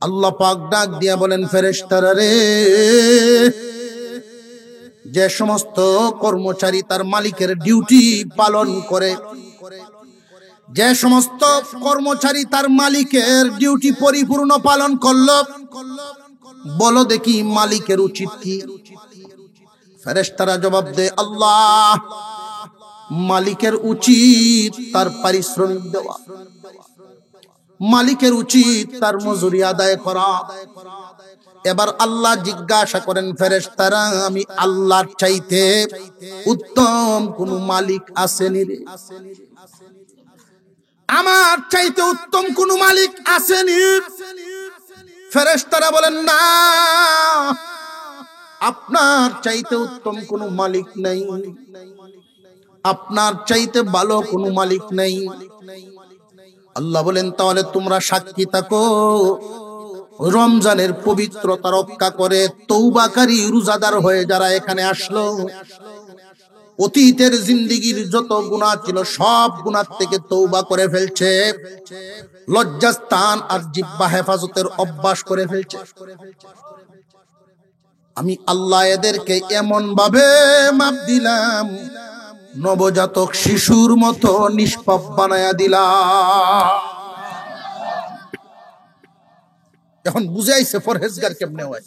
আল্লাহ পাক ডাক দিয়া বলেন, ফেরেশতারা রে, যে সমস্ত কর্মচারী তার মালিকের ডিউটি পালন করে, যে সমস্ত কর্মচারী তার মালিকের ডিউটি পরিপূর্ণ পালন করলো, বলো দেখি মালিকের উচিত কি? ফেরেশতারা জবাব দেয়, আল্লাহ, মালিকের উচিত তার পারিশ্রমিক দেওয়া, মালিকের উচিত তার মজুরি আদায় করা। এবার আল্লাহ জিজ্ঞাসা করেন, ফেরেশতারা, আমি আল্লাহর চাইতে উত্তম কোন মালিক আসেনি রে? আমার চাইতে উত্তম কোন মালিক আসেনি? ফেরেশতারা বলেন, না, আপনার চাইতে উত্তম কোন মালিক নাই, আপনার চাইতে ভালো কোন মালিক নাই। আল্লাহ বলেন, তাহলে তোমরা সাক্ষী থাকো, রমজানের পবিত্রতা রক্ষা করে তওবাকারী রোজাদার হয়ে যারা এখানে আসলো, অতীতের জিন্দেগীর যত গুনাহ ছিল সব গুনাহ থেকে তওবা করে ফেলছে, লজ্জাস্থান আর জিহ্বা হেফাজতের অভ্যাস করে ফেলছে, আমি আল্লাহ এদেরকে এমন ভাবে মাপ দিলাম, নবজাতক শিশুর মতো নিষ্পাপ বানায়া দিলাম। এখন বুঝাইছে পরহেজগার কেমনে হয়।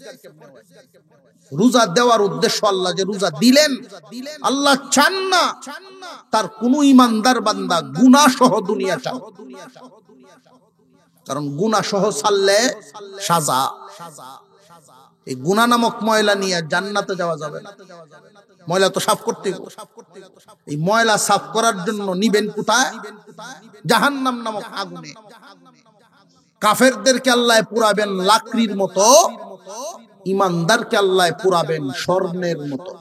রোজা দেওয়ার উদ্দেশ্য আল্লাহ যে রোজা দিলেন, আল্লাহ চান না তার কোন ইমানদার বান্দা গুনাহ সহ দুনিয়া চান, কারণ গুনাহ সহ ছাড়লে সাজা। এই গুনাহ নামক ময়লা নিয়ে জান্নাতে যাওয়া যাবে না, ময়লা তো সাফ করতে হবে। এই ময়লা সাফ করার জন্য নিবেন কোথায়? জাহান্নাম নামক আগুনে। কাফেরদেরকে আল্লাহ পুরাবেন লাকড়ির মতো, ইমানদারকে আল্লাহ পুরাবেন স্বর্ণের মতো।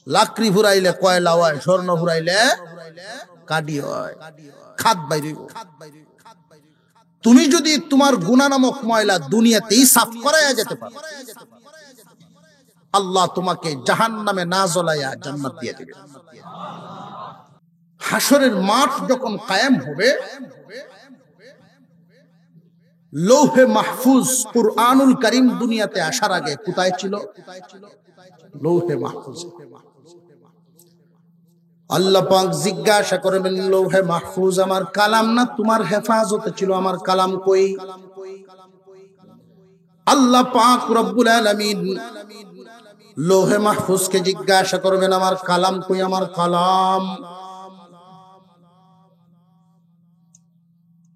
লাকড়ি ফুরাইলে কয়লা হয়, স্বর্ণ ফুরাইলে কাঠি হয়, খাদ বাইরে। তুমি যদি তোমার গুনাহ নামক ময়লা দুনিয়াতেই সাফ করাইয়া যেতে পারো, আল্লাহ তোমাকে জাহান্নামে না জ্বলাইয়া জান্নাত দিয়ে দেবে। হাসরের মাঠ যখন কায়েম হবে, লৌহে মাহফুজ, কুরআনুল কারীম দুনিয়াতে আসার আগে কোথায় ছিল? লৌহে মাহফুজ। আল্লাহ পাক জিজ্ঞাসা করবেন, লৌহে মাহফুজ আমার কালাম না তোমার হেফাজতে ছিল, আমার কালাম কই? আল্লাহ পাক রব্বুল আলামিন লৌহে মাহফুজকে জিজ্ঞাসা করবেন, আমার কালাম কই, আমার কালাম?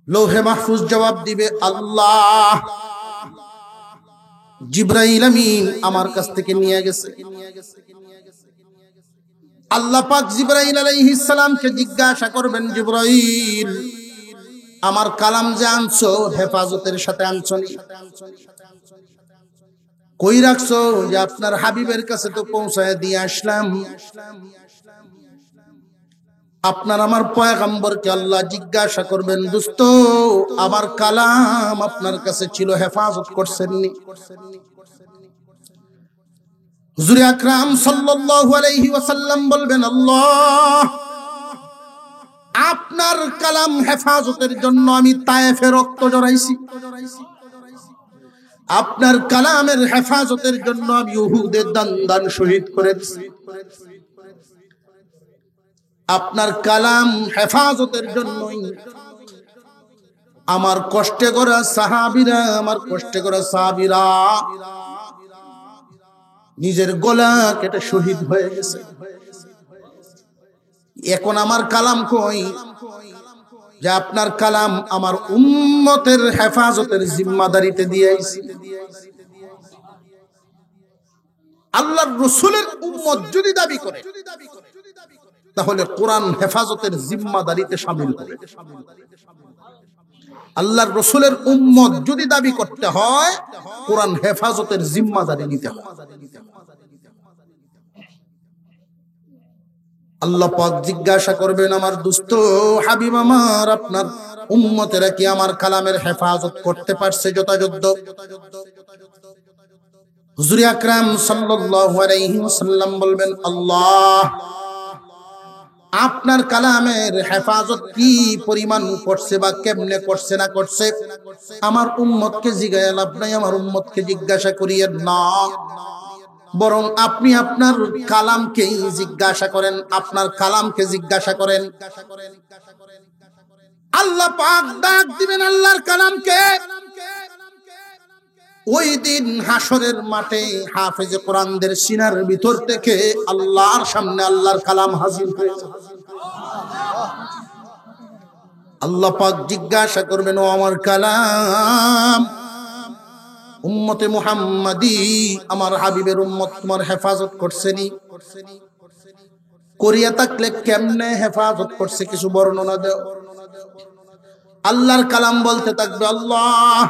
লৌহে মাহফুজ জবাব দিবে, আল্লাহ, জিবরাইল আমিন আমার কাছ থেকে নিয়ে গেছে। আল্লাহ পাক জিবরাইল আলাইহিস সালামকে জিজ্ঞাসা করবেন, জিবরাইল, আমার কালাম যে আনছো হেফাজতের সাথে আনছো নি? কই রাখছো? যে আপনার হাবিবের কাছে তো পৌঁছায় দিয়ে আসলাম। আপনার আমার পয়গম্বরকে আল্লাহ জিজ্ঞাসা করবেন, দোস্ত, আমার কালাম আপনার কাছে ছিল, হেফাজত করছেননি? হুজুর আকরাম সাল্লাল্লাহু আলাইহি ওয়াসাল্লাম বলবেন, আল্লাহ, আপনার কালাম হেফাজতের জন্য আমি তায়েফে রক্ত জড়াইছি, আপনার কালামের হেফাজতের জন্য আমি উহুদে দান শহীদ করেছি, আপনার কালাম হেফাজতের জন্যই আমার কষ্টে করা সাহাবীরা, আমার কষ্টে করা সাহাবীরা নিজের গলা কেটে শহীদ হয়ে গেছে। এখন আমার কালাম কই? যে আপনার কালাম আমার উম্মতের হেফাজতের জিম্মাদারিতে দিয়েছি। আল্লাহর রাসূলের উম্মত যদি দাবি করে, তাহলে কোরআন হেফাজতের জিম্মাদারিতে শামিল হবে। আল্লাহর রাসূলের উম্মত যদি দাবি করতে হয়, কোরআন হেফাজতের জিম্মাদারি নিতে হয়। আল্লাহ পাক জিজ্ঞাসা করবেন, আমার দোস্ত হাবিব আমার, আপনার উম্মতেরা কি আমার কালামের হেফাজত করতে পারছে যথাযথ? হুজুর আকরাম সাল্লাল্লাহু আলাইহি ওয়াসাল্লাম বলবেন, আল্লাহ, আপনার কালামের হেফাজত কি পরিমাণ করছে বা কেমনে করছে না করছে আমার উম্মতকে জিজ্ঞাসা লাভ নাই, আমার উম্মতকে জিজ্ঞাসা করিয়েন না, বরং আপনি আপনার কালামকেই জিজ্ঞাসা করেন, আপনার কালামকে জিজ্ঞাসা করেন। আল্লাহ পাক ডাক দিবেন আল্লাহর কালামকে। ওই দিন হাসরের মাঠে হাফেজে কোরআনদের সিনার ভিতর থেকে আল্লাহর সামনে আল্লাহর কালাম হাজির হয়েছে। আল্লাহ পাক জিজ্ঞাসা করবেন, ও আমার কালাম, উম্মতে মুহাম্মাদি, আমার হাবিবের উম্মত তোমার হেফাজত করছেনি? করিয়া থাকলে কেমনে হেফাজত করছে কিছু বর্ণনা দাও। আল্লাহর কালাম বলতে থাকবে, আল্লাহ,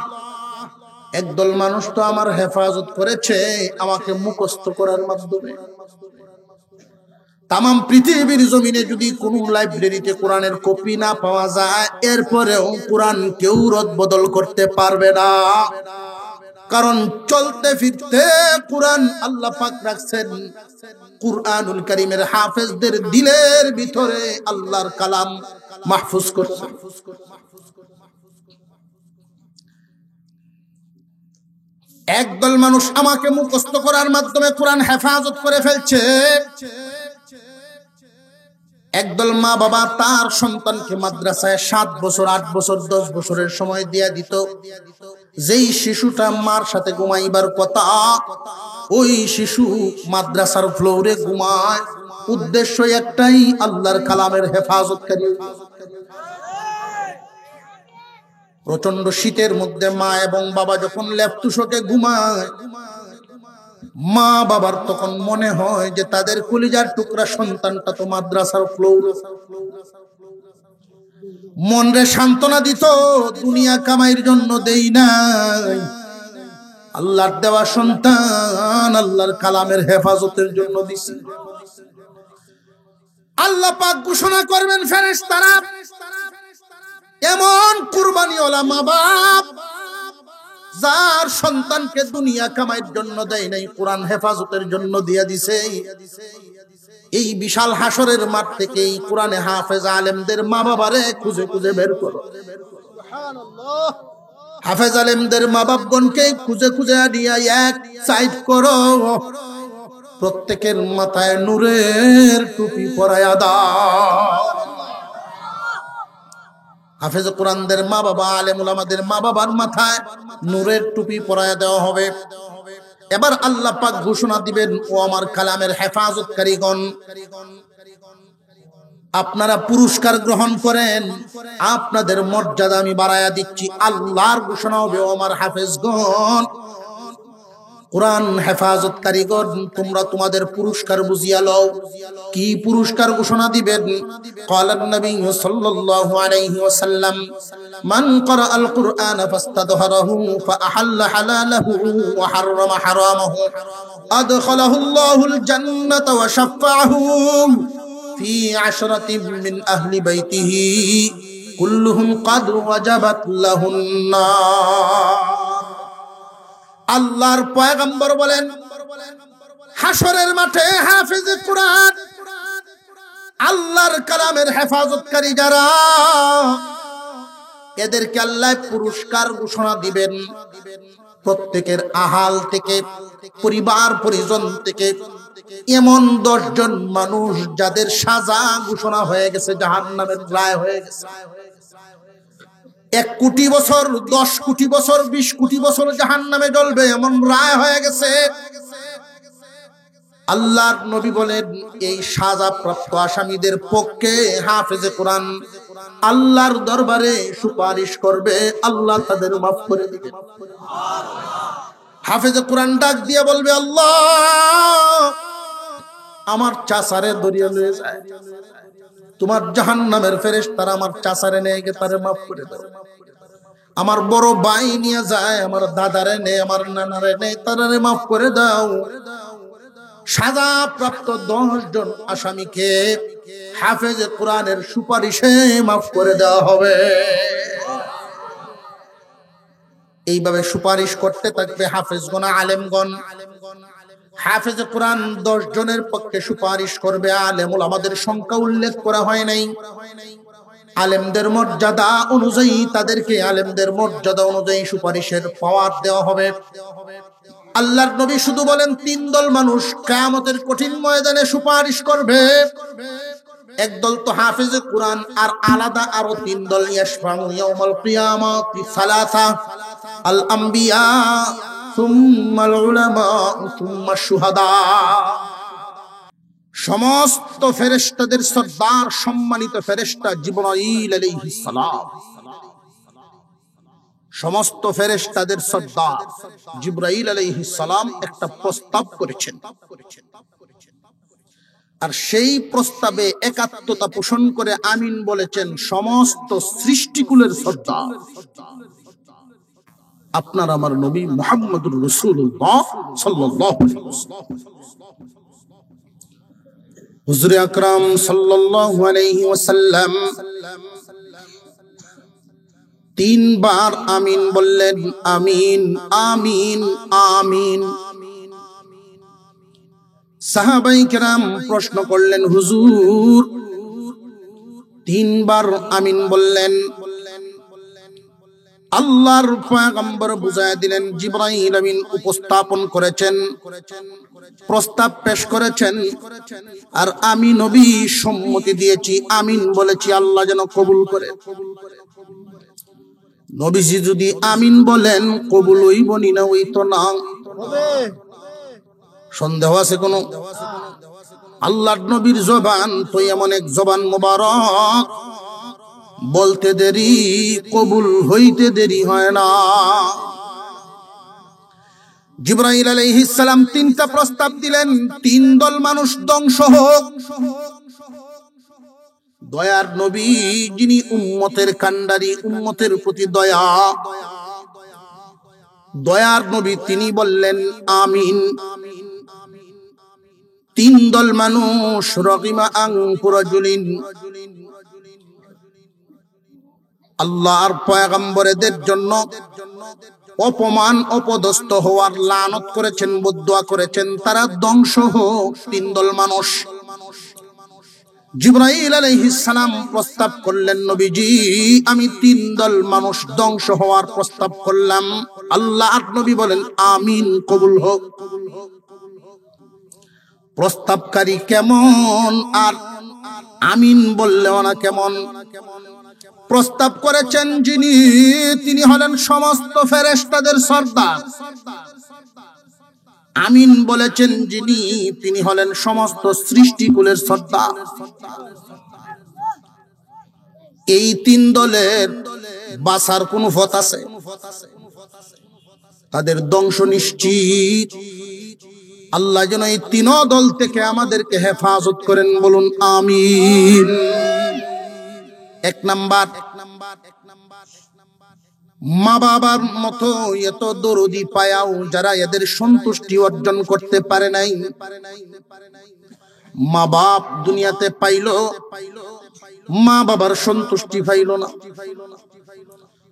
একদল মানুষ তো আমার হেফাজত করেছে আমাকে মুখস্থ করার মাধ্যমে। তাম পৃথিবীর জমিনে যদি কোন লাইব্রেরিতে কোরআনের কপি না পাওয়া যায়, এরপরেও কোরআন কেউ রদ বদল করতে পারবে না, কারণ চলতে ফিরতে কোরআন আল্লাহ পাক রাখছেন। কুরআনুল কারীমের হাফেজদের দিলের ভিতরে আল্লাহর কালাম মাহফুজ করছে। একদল মানুষ আমাকে মুখস্থ করার মাধ্যমে কোরআন হেফাজত করে ফেলছে। একদল মা বাবা তার সন্তানকে মাদ্রাসায় 7 বছর 8 বছর 10 বছরের সময় দিয়া দিত। যেই শিশুটা মার সাথে ঘুমাইবার কথা, ওই শিশু মাদ্রাসার ফ্লোরে ঘুমায়। উদ্দেশ্য একটাই, আল্লাহর কালামের হেফাজতকারী। প্রচন্ড শীতের মধ্যে মা এবং বাবা যখন লেপতুষকে ঘুমায়, মা বাবার তখন মনে হয় যে তাদের কলিজার টুকরা সন্তানটা তো মাদ্রাসার ফ্লোর। মনরে সান্ত্বনা দিত, দুনিয়া কামাইয়ের জন্য দেই নাই, আল্লাহর দেওয়া সন্তান আল্লাহর কালামের হেফাজতের জন্য দিছি। আল্লাহ পাক ঘোষণা করবেন, ফেরেশতারা, এমন কুরবানিওয়ালা মা বাপ যার সন্তানকে দুনিয়া কামাইয়ের জন্য দেয় নাই, কোরআন হেফাজতের জন্য দিয়া দিছে, এই বিশাল হাসরের মাঠ থেকে এই কোরআনে হাফেজ আলেমদের মা বাবারে খুঁজে খুঁজে বের করো। সুবহানাল্লাহ। হাফেজ আলেমদের মা বাপগণকে খুঁজে খুঁজে আনিয়া এক সাইড করো, প্রত্যেকের মাথায় নূরের টুপি পরায়া দাও। হাফেজ কোরআনদের মা বাবা, আলেম উলামাদের মা বাবার মাথায় নূরের টুপি পরায়া দেওয়া হবে। এবার আল্লাহ পাক ঘোষণা দিবেন, ও আমার কালামের হেফাজতকারীগণ, আপনারা পুরস্কার গ্রহণ করেন, আপনাদের মর্যাদা আমি বাড়ায়া দিচ্ছি। আল্লাহর ঘোষণা হবে, ও আমার হাফেজগণ, কোরআন হেফাজতকারীগণ, তোমরা তোমাদের পুরস্কার বুঝিয়া লও। কি পুরস্কার ঘোষণা দিবেন? ক্বালান নবী সাল্লাল্লাহু আলাইহি ওয়াসাল্লাম, মান ক্বারাআল কুরআন ফাস্তাদহারাহু ফাআহাল্লা হালালাহু ওয়া হাররামা হারামাহু আদখালাহু আল্লাহুল জান্নাতা ওয়া শাফাআহু ফি 10রাতিন মিন আহলি বাইতিহি কুল্লুহুম ক্বাদ ওয়াজাবাত লাহুন নার। আল্লাহর পয়গম্বর বলেন, হাসরের মাঠে হাফেজে কোরআন, আল্লাহর কালামের হেফাজতকারী যারা, এদেরকে আল্লাহ পুরস্কার ঘোষণা দিবেন। প্রত্যেকের আহাল থেকে, পরিবার পরিজন থেকে এমন 10 জন মানুষ যাদের সাজা ঘোষণা হয়ে গেছে, জাহান্নামের রায় হয়ে গেছে। 1 কোটি বছর, 10 কোটি বছর, 20 কোটি বছর জাহান্নামে জ্বলবে, এমন রায় হয়ে গেছে। আল্লাহর নবী বলেন, এই সাজাপ্রাপ্ত আসামিদের পক্ষে হাফেজে কোরআন আল্লাহর দরবারে সুপারিশ করবে, আল্লাহ তাদের মাফ করে দিবেন। হাফেজে কোরআন ডাক দিয়ে বলবে, আল্লাহ, আমার চাচারে দরিয়া লয়ে যায়, তোমার জাহান্নামের ফেরেশতারা আমার চাচারে নিয়ে গিয়ে তারে মাফ করে দাও। আমার বড় ভাই নিয়ে যায়, আমার দাদারে নেই, আমার নানারে নেই, তারে মাফ করে দাও। সাজা প্রাপ্ত 10 জন আসামিকে হাফেজে কোরআনের সুপারিশে মাফ করে দেওয়া হবে। এইভাবে সুপারিশ করতে থাকবে হাফেজগণ, আলেমগণ। হাফেজ কোরআন 10 জনের পক্ষে সুপারিশ করবে। আলেম ওলামাদের সংখ্যা উল্লেখ করা হয় নাই। আলেমদের মর্যাদা অনুযায়ী তাদেরকে আলেমদের মর্যাদা অনুযায়ী সুপারিশের পাওয়ার দেওয়া হবে। আল্লাহর নবী শুধু বলেন 3 দল মানুষ কিয়ামতের কঠিন ময়দানে সুপারিশ করবে। একদল তো হাফেজ কোরআন, আর আলাদা আরো 3 দল ইয়াশফাউ ইয়াউমাল কিয়ামাতি সালাসা আল আম্বিয়া সুম্মাল উলামা সুম্মাশ শুহাদা। সমস্ত ফেরেশতাদের সর্দার সম্মানিত ফেরেশতা জিবরাইল আলাইহিস সালাম, সমস্ত ফেরেশতাদের সর্দার জিবরাইল আলাইহিস সালাম একটা প্রস্তাব করেছেন, আর সেই প্রস্তাবে একাত্মতা পোষণ করে আমিন বলেছেন সমস্ত সৃষ্টিকুলের সর্দার আপনার আমার নবী মুহাম্মদুর রাসূলুল্লাহ সাল্লাল্লাহু আলাইহি ওয়াসাল্লাম। হুজুর আকরাম সাল্লাল্লাহু আলাইহি ওয়াসাল্লাম 3 বার আমিন বললেন। আমিন আমিন আমিন। সাহাবায়ে কেরাম প্রশ্ন করলেন, হুজুর 3 বার আমিন বললেন? আল্লাহর পয়গম্বর বুঝায় দিলেন, জিবরাইল আমিন উপস্থাপন করেছেন, প্রস্তাব পেশ করেছেন, আর আমি নবী সম্মতি দিয়েছি, আমিন বলেছি, আল্লাহ যেন কবুল করে। নবীজি যদি আমিন বলেন কবুল হইব না হইতো না, সন্দেহ আছে কোন? আল্লাহর নবীর জবান তো এমন এক জবান মোবারক, বলতে দেরি কবুল হইতে দেরি হয় না। জিবরাইল আলাইহিস সালাম 3টা প্রস্তাব দিলেন। 3 দল মানুষ ধ্বংস হোক। দয়ার নবী যিনি উম্মতের কান্ডারি, উম্মতের প্রতি দয়ার নবী, তিনি বললেন আমিন। 3 দল মানুষ রগিমা আনকুরাজুলিন, আল্লাহর পয়গম্বরদের জন্য অপমান অপদস্থ হওয়ার লানত করেছেন, বদদুয়া করেছেন, তারা ধ্বংস হোক 3 দল মানুষ। জিবরাইল আলাইহিস সালাম প্রস্তাব করলেন, নবীজি আমি 3 দল মানুষ ধ্বংস হওয়ার প্রস্তাব করলাম। আল্লাহর নবী বলেন আমিন, কবুল হোক। প্রস্তাবকারী কেমন আর আমিন বললেও না কেমন? প্রস্তাব করেছেন যিনি, তিনি হলেন সমস্ত ফেরেশতাদের সর্দার। আমিন বলেছেন যিনি, তিনি হলেন সমস্ত সৃষ্টিকুলের সর্দার। এই 3 দলের বাঁচার কোন পথ আছে? তাদের ধ্বংস নিশ্চিত। আল্লাহ যেন এই 3 দল থেকে আমাদেরকে হেফাজত করেন, বলুন আমিন। 1 নাম্বার, মা বাবার মতো এত দরদি পায়াও যারা এদের সন্তুষ্টি অর্জন করতে পারে নাই। মা বাপ দুনিয়াতে পাইল, মা বাবার সন্তুষ্টি পাইল না।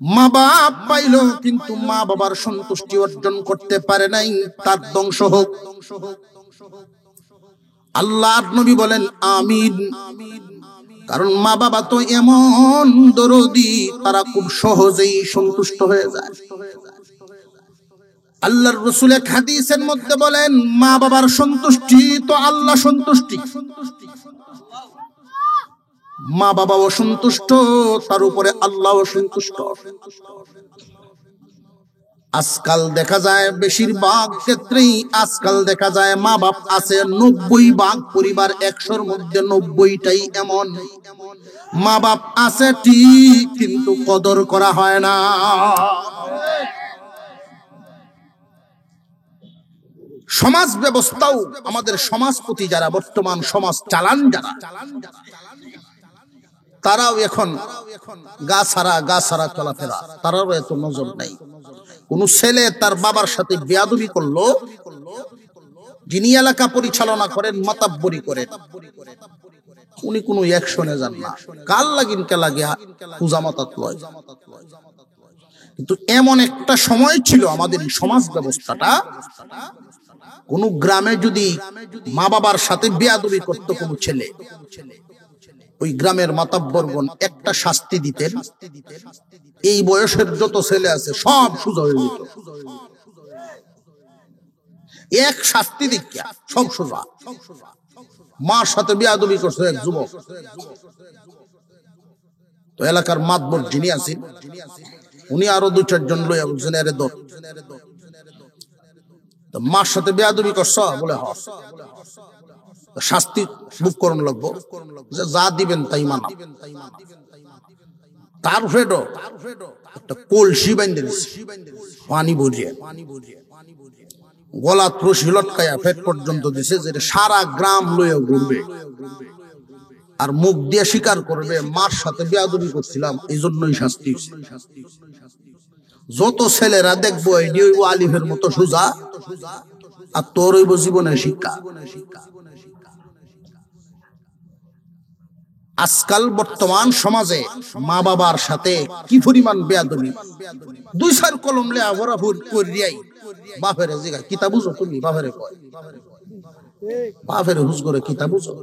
মা বাপ পাইল কিন্তু মা বাবার সন্তুষ্টি অর্জন করতে পারে নাই, তার ধ্বংস হোক। আল্লাহর নবী বলেন আমিন। কারণ মা বাবা তো এমন দরদি, তারা খুব সহজেই সন্তুষ্ট হয়ে যায়। আল্লাহর রাসূল এক হাদিসের মধ্যে বলেন, মা বাবার সন্তুষ্টি তো আল্লাহ সন্তুষ্টি। মা বাবা অসন্তুষ্ট, তার উপরে আল্লাহ সন্তুষ্ট। আজকাল দেখা যায়, বেশিরভাগ ক্ষেত্রেই আজকাল দেখা যায় মা বাপ আছে 90 পরিবার, 100-র মধ্যে 90টাই এমন। মা বাপ আছে ঠিক, কিন্তু কদর করা হয় না। সমাজ ব্যবস্থাও, আমাদের সমাজপতি যারা বর্তমান সমাজ চালান যারা, তারাও এখন গা ছাড়া চলাফেরা, তারাও এত নজর নাই। কোন ছেলে তার বাবার সাথে বেয়াদবি করলো, যিনি এলাকা পরিচালনা করেন, মাতাব্বরি করেন, উনি কোনো অ্যাকশনে যান না। কাল লাগিন কে লাগিয়া পূজামাতাত লয়। কিন্তু এমন একটা সময় ছিল আমাদের এই সমাজ ব্যবস্থাটা, কোন গ্রামে যদি মা বাবার সাথে বেয়াদবি করত কোন ছেলে, ওই গ্রামের মাতাব্বরগণ একটা শাস্তি দিতেন, এই বয়সের যত ছেলে আছে সব সোজা হয়ে যেত। এক শাস্তি দীক্ষা সব সোজা। মার সাথে বেয়াদবি করছে এক যুবক, তো এলাকার মাতবর যিনি আছেন উনি আরো 2-4 জন লইয়া বলছেন, আরে দর মার সাথে বেয়াদবি করছ বলে, হ শাস্তি বুক করুন লাগবো, যা দিবেন তাই মানা। তার ফেডো একটা কলসি বাইন্ধে দিছে পানি ভরিয়ে, গলা রশি লটকায়া পেট পর্যন্ত দিছে, যে সারা গ্রাম লইয়া ঘুরবে আর মুখ দিয়ে স্বীকার করবে মার সাথে বেয়াদবি করছিলাম, এই জন্যই শাস্তি। যত ছেলেরা দেখবো এটি হইব আলিফের মতো সোজা, আর তোর হইব জীবনের শিক্ষা। আজকাল বর্তমান সমাজে মা বাবার সাথে কি পরিমাণ বেয়াদবি, 2-4 কলম লে আভরা করিয়াই বাপেরে জিগা কিতা বুঝো তুমি, বাপেরে কয়, বাপেরে হুজ করে কিতা বুঝো,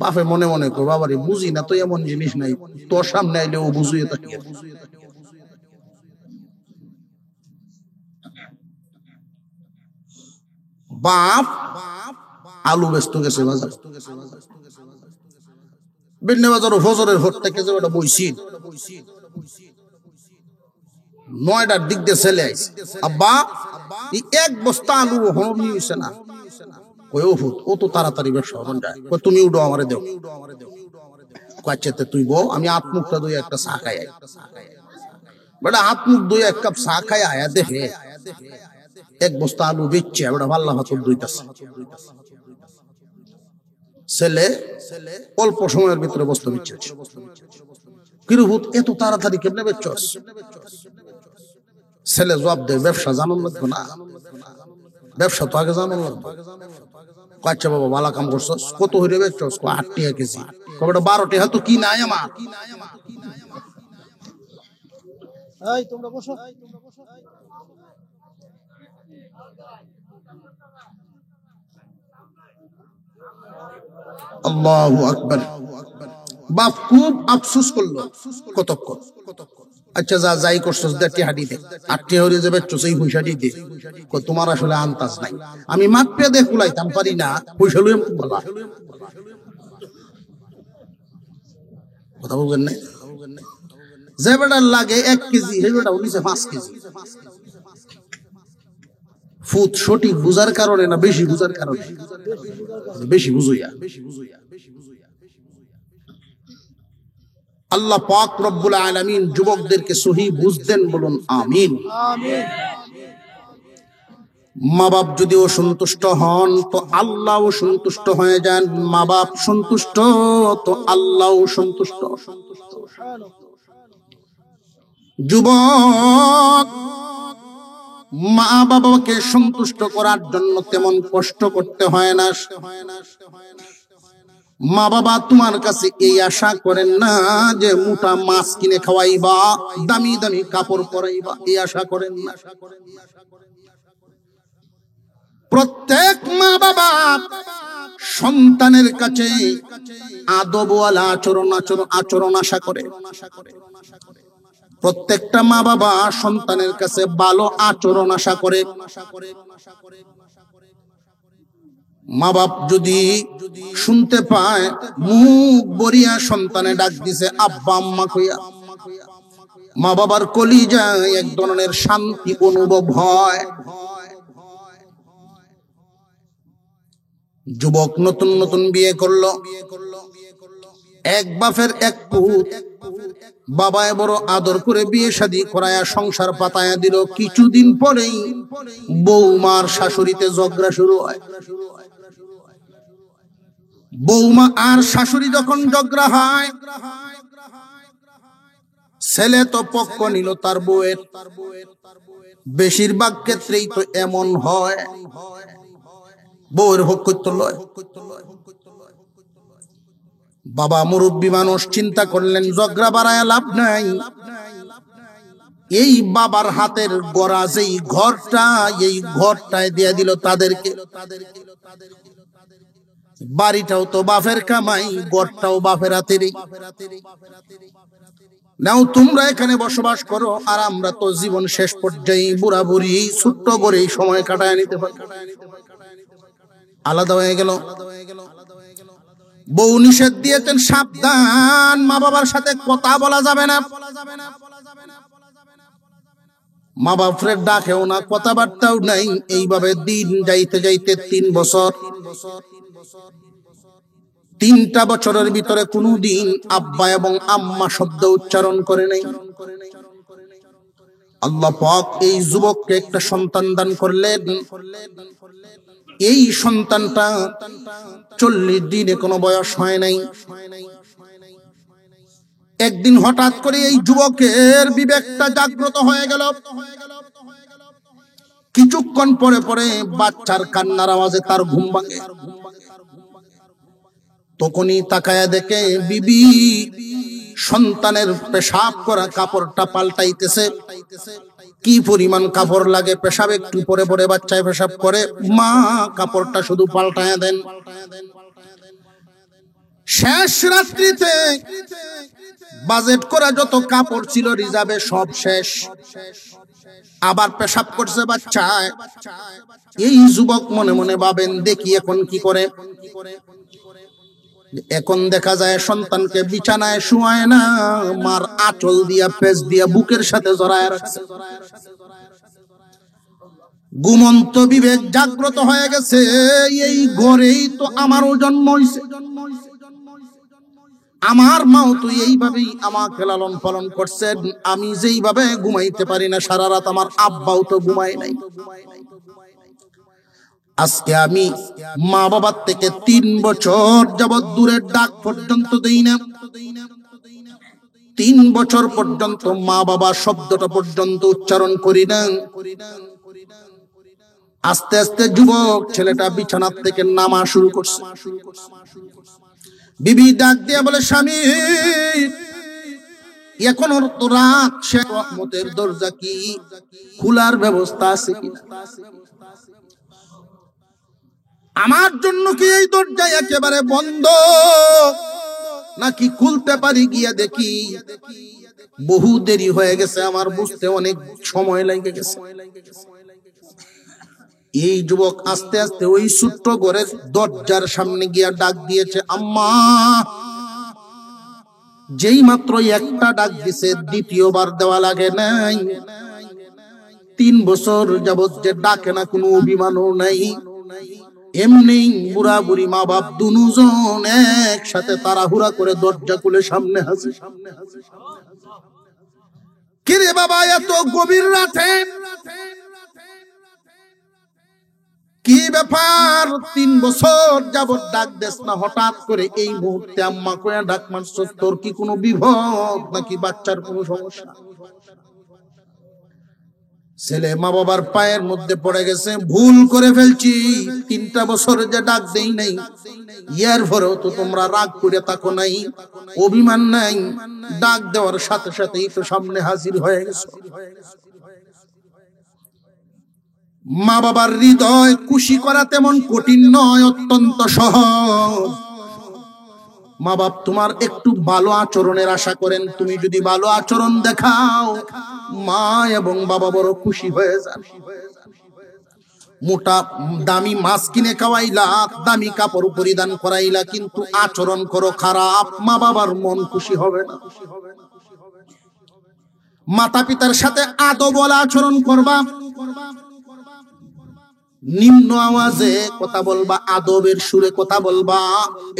বাপে মনে মনে কর বাবারে বুঝি না তো এমন জিনিস নাই, তোর সামনে আইলে ও বুঝিয়ে থাকে। বাপ আলু ব্যস্ত গেছে বাজার, বেন্নে বাজার ফজরের ভোর থেকে যে ওটা বইছি 9টার দিক দিয়ে ছেলে আইছে, আব্বা এক বস্তা আলু হম নিয়েছে না, কই ও ফুট ও তো তাড়াতাড়ি ব্যবসা হন যায়, কই তুমি উঠো আমারে দেও, কয়েছে তুই বউ আমি হাত মুখটা ধুয়ে একটা চা খাই, বেটা হাত মুখ ধুয়ে এক কাপ চা খাই আয়া দেখে এক বস্তা আলু বেচছে, বেটা ভাল্লা ভাতর দুইটাছে। ছেলে অল্প সময়ের ভিতরে বস্তা বেচছে, কিরুভূত এত তাড়াতাড়ি কেমনে বেচছস? ছেলে জবাব দেয়, ব্যবসা জানুন লাগবে না, ব্যবসা তো আগে জানুন লাগবে। আচ্ছা বাবা ভালো কাম করছস, কত হইরে বেচছস? 8 টাকা কেজি। কবে 12 টাকা তো কি নাই আমার, এই তোমরা বসো। আল্লাহু আকবার। বাপ খুব আফসোস করলো কতক্ষণ, আচ্ছা যা যাই করছস দেখি হাঁটি দে, 8 টাকা হইরে যাবে চোসই পয়সাটি দে, তোমার আসলে আন্তাজ নাই, আমি মাপে দে কুলাইতাম পারি না, পয়সা লইম বলা কথা বলবেন না। যে বেটার লাগে 1 কেজি সেই বেটা উনিছে 5 কেজি। ফুট সঠিক বুঝার কারণে না বেশি বুঝার কারণে? বেশি বুঝুইয়া। আল্লাহ পাক রব্বুল আলামিন যুবকদেরকে সহি বুঝ দেন, বলুন আমিন। মা বাপ যদি অসন্তুষ্ট হন তো আল্লাহও সন্তুষ্ট হয়ে যান, মা বাপ সন্তুষ্ট তো আল্লাহও সন্তুষ্ট। যুবক মা বাবাকে সন্তুষ্ট করার জন্য তেমন কষ্ট করতে হয় না। মা বাবা তোমার কাছে এই আশা করেন না যে মোটা মাছ কিনে খাওয়াইবা, দামি দামি কাপড় পরাইবা, এই আশা করেন না। প্রত্যেক মা বাবা সন্তানের কাছে আদবওয়ালা আচরণ আশা করে। প্রত্যেকটা মা বাবা সন্তানের কাছে ভালো আচরণ আশা করে। মা বাপ যদি শুনতে পায় মুখ বরিয়া সন্তানে ডাক দিছে আব্বা আম্মা কইয়া, মা বাবার কলিজায় এক ধরনের শান্তি অনুভব হয়। যুবক নতুন নতুন বিয়ে করলো, এক বাপের এক পুত, বাবায় বড় আদর করে বিয়ে শাদী করায়া সংসার পাতায়া দিল। কিছুদিন পরেই বৌমার শাশুড়িতে ঝগড়া শুরু হয়। বৌমা আর শাশুড়ি যখন ঝগড়া হয়, ছেলে তো পক্ষ নিল তার বউয়ের। বেশিরভাগ ক্ষেত্রেই তো এমন হয়, বউয়ের পক্ষ তো লয়। বাবা মুরব্বী মানুষ চিন্তা করলেন ঝগড়া বাড়ায় লাভ নাই, এই বাবার হাতের গড়া যেই ঘরটা, এই ঘরটায় দিয়ে দিল তাদেরকে। বাড়িটাও তো বাপের কামাই, ঘরটাও বাপের হাতেরই। নাও তোমরা এখানে বসবাস করো, আর আমরা তো জীবন শেষ পর্যায়ে বুড়া বুড়ি ছোট্ট করে সময় কাটায় নিতে পারি। আলাদা হয়ে গেল। বউ নিষেধ দিয়েছেন, সাবধান, মা বাবার সাথে কথা বলা যাবে না। মা বাপরে ডাকেও না, কথাবার্তাও নাই। এইভাবে দিন যাইতে যাইতে 3 বছর। 3টা বছরের ভিতরে কোনদিন আব্বা এবং আম্মা শব্দ উচ্চারণ করে নাই। আল্লাহ পাক এই যুবককে একটা সন্তান দান করলেন। এই সন্তানটা 40 দিনে কোনো বয়স হয় নাই। একদিন হঠাৎ করে এই যুবকের বিবেকটা জাগ্রত হয়ে গেল। কিছুক্ষণ পরে পরে বাচ্চার কান্নার আওয়াজে তার ঘুম ভাঙে। তখনই তাকায়া দেখে বিবি সন্তানের পেশাব করা কাপড়টা পাল্টাইতেছে। কি পরিমাণ কাপড় লাগে, পেশাব একটু পরে পরে বাচ্চায় পেশাব করে, মা কাপড়টা শুধু পাল্টায়া দেন। শেষ রাত্রিতে বাজেট করা যত কাপড় ছিল রিজার্ভে সব শেষ। আবার পেশাব করছে বাচ্চায়। এই যুবক মনে মনে ভাবেন, দেখি এখন কি করে। এখন দেখা যায় সন্তানকে বিছানায় শুয়ায় না, মার আঁচল দিয়া পেঁচ দিয়া বুকের সাথে জড়ায় রাখছে। ঘুমন্ত বিবেক জাগ্রত হয়ে গেছে। এই ঘরেই তো আমারও জন্ম হইছে, আমার মাও তো এইভাবেই আমাকে লালন পালন করছেন। আমি যেইভাবে ঘুমাইতে পারি না সারা রাত, আমার আব্বাও তো ঘুমায় নাই। আজকে আমি মা বাবার থেকে 3 বছর যাবৎ দূরের ডাক পর্যন্ত দেই না। 3 বছর পর্যন্ত মা বাবা শব্দটা পর্যন্ত উচ্চারণ করি না। আস্তে আস্তে যুবক ছেলেটা বিছানার থেকে নামা শুরু করছে। বিবি ডাক দিয়ে বলে, স্বামী এখন তো রাত, সে রহমতের দরজা কি খোলার ব্যবস্থা আছে কিনা? আমার জন্য কি এই দরজা একেবারে বন্ধ, নাকি খুলতে পারি? গিয়া দেখি বহু দেরি হয়ে গেছে, আমার বুঝতে অনেক সময় লেগে গেছে। এই যুবক আস্তে আস্তে ওই ছোট্ট ঘরের দরজার সামনে গিয়া ডাক দিয়েছে, আম্মা। যেই মাত্র একটা ডাক দিছে, দ্বিতীয়বার দেওয়া লাগে নাই। 3 বছর যাবৎ যে ডাকে না, কোনো অভিমানও নাই। এমনি বুড়া বুড়ি মা বাপ দুজন একসাথে তাড়াহুড়া করে দরজা খুলে সামনে হাজির। কিরে বাবা, এত গভীর রাতে কি ব্যাপার? 3 বছর যাবৎ ডাক দেস না, হঠাৎ করে এই মুহূর্তে আম্মা কয়া ডাক মারছস। তোর কি কোনো বিপদ নাকি বাচ্চার কোনো সমস্যা? ছেলে মা বাবার পায়ের মধ্যে পড়ে গেছে, ভুল করে ফেলছি, 3টা বছর যে ডাক দেই নাই, ইয়ার পরেও তো তোমরা রাগ করে থাকো নাই, অভিমান নাই, ডাক দেওয়ার সাথে সাথেই তো সামনে হাজির হয়ে গেছে। মা বাবার হৃদয় খুশি করা তেমন কঠিন নয়, অত্যন্ত সহজ। মা বাপ তোমার একটু ভালো আচরণের আশা করেন। তুমি যদি ভালো আচরণ দেখাও, মা এবং বাবা বড় খুশি হয়ে যান। মোটা দামি মাছ কিনে খাওয়াইলা, দামি কাপড় পরিধান করাইলা, কিন্তু আচরণ করো খারাপ, মা বাবার মন খুশি হবে না। মাতা পিতার সাথে আদব বলা আচরণ করবা, নিম্ন আওয়াজে কথা বলবা, আদবের সুরে কথা বলবা,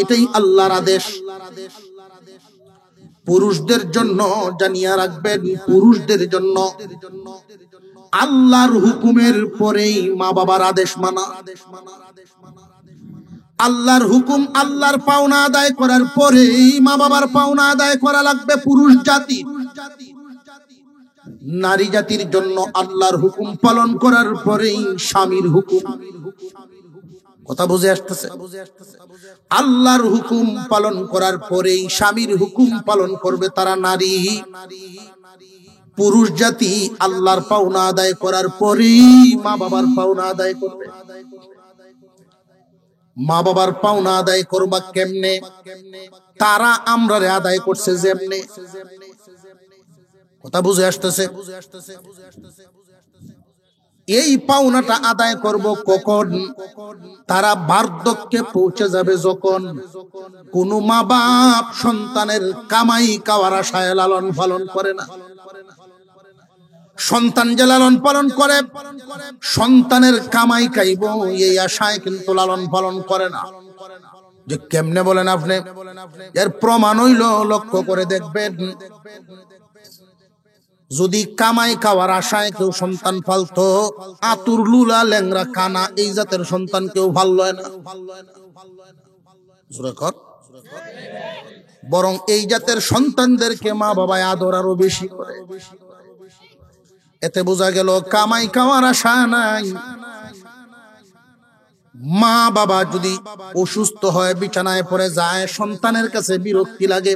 এটাই আল্লাহর আদেশ। পুরুষদের জন্য জানিয়া রাখবেন, পুরুষদের জন্য আল্লাহর হুকুমের পরেই মা বাবার আদেশ মানা। আল্লাহর হুকুম, আল্লাহর পাওনা আদায় করার পরেই মা বাবার পাওনা আদায় করা লাগবে। পুরুষ জাতি, নারী জাতির জন্য আল্লাহর হুকুম পালন করার পরেই স্বামীর হুকুম। কথা বুঝে আসতেছে? আল্লাহর হুকুম পালন করার পরেই স্বামীর হুকুম পালন করবে তারা নারী। পুরুষ জাতি আল্লাহর পাওনা আদায় করার পরেই মা বাবার পাওনা আদায় করবে। মা বাবার পাওনা আদায় করবা কেমনে? তারা আমরারে আদায় করছে যেমনে। কথা বুঝে আসতেছে? এই পাওনাটা আদায় করব কখন? তারা বার্ধক্যে পৌঁছে যাবে যখন। কোন মা বাপ সন্তানের কামাই খাওয়ার আশায় লালন পালন করে না। সন্তান যে লালন পালন করে, সন্তানের কামাই খাইব এই আশায় কিন্তু লালন পালন করে না। যে কেমনে বলেন আপনি? এর প্রমাণ হইল, লক্ষ্য করে দেখবেন, যদি কামাই খাওয়ার আশায় কেউ সন্তান পালতো, আতুর লুলা ল্যাংরা কানা এই জাতের সন্তান কেউ ভাল লয় না। বরং এই জাতের সন্তানদেরকে মা বাবা আদর আরো বেশি করে। এতে বোঝা গেল কামাই খাওয়ার আশা নাই। মা বাবা যদি অসুস্থ হয়, বিছানায় পড়ে যায়, সন্তানের কাছে বিরক্তি লাগে।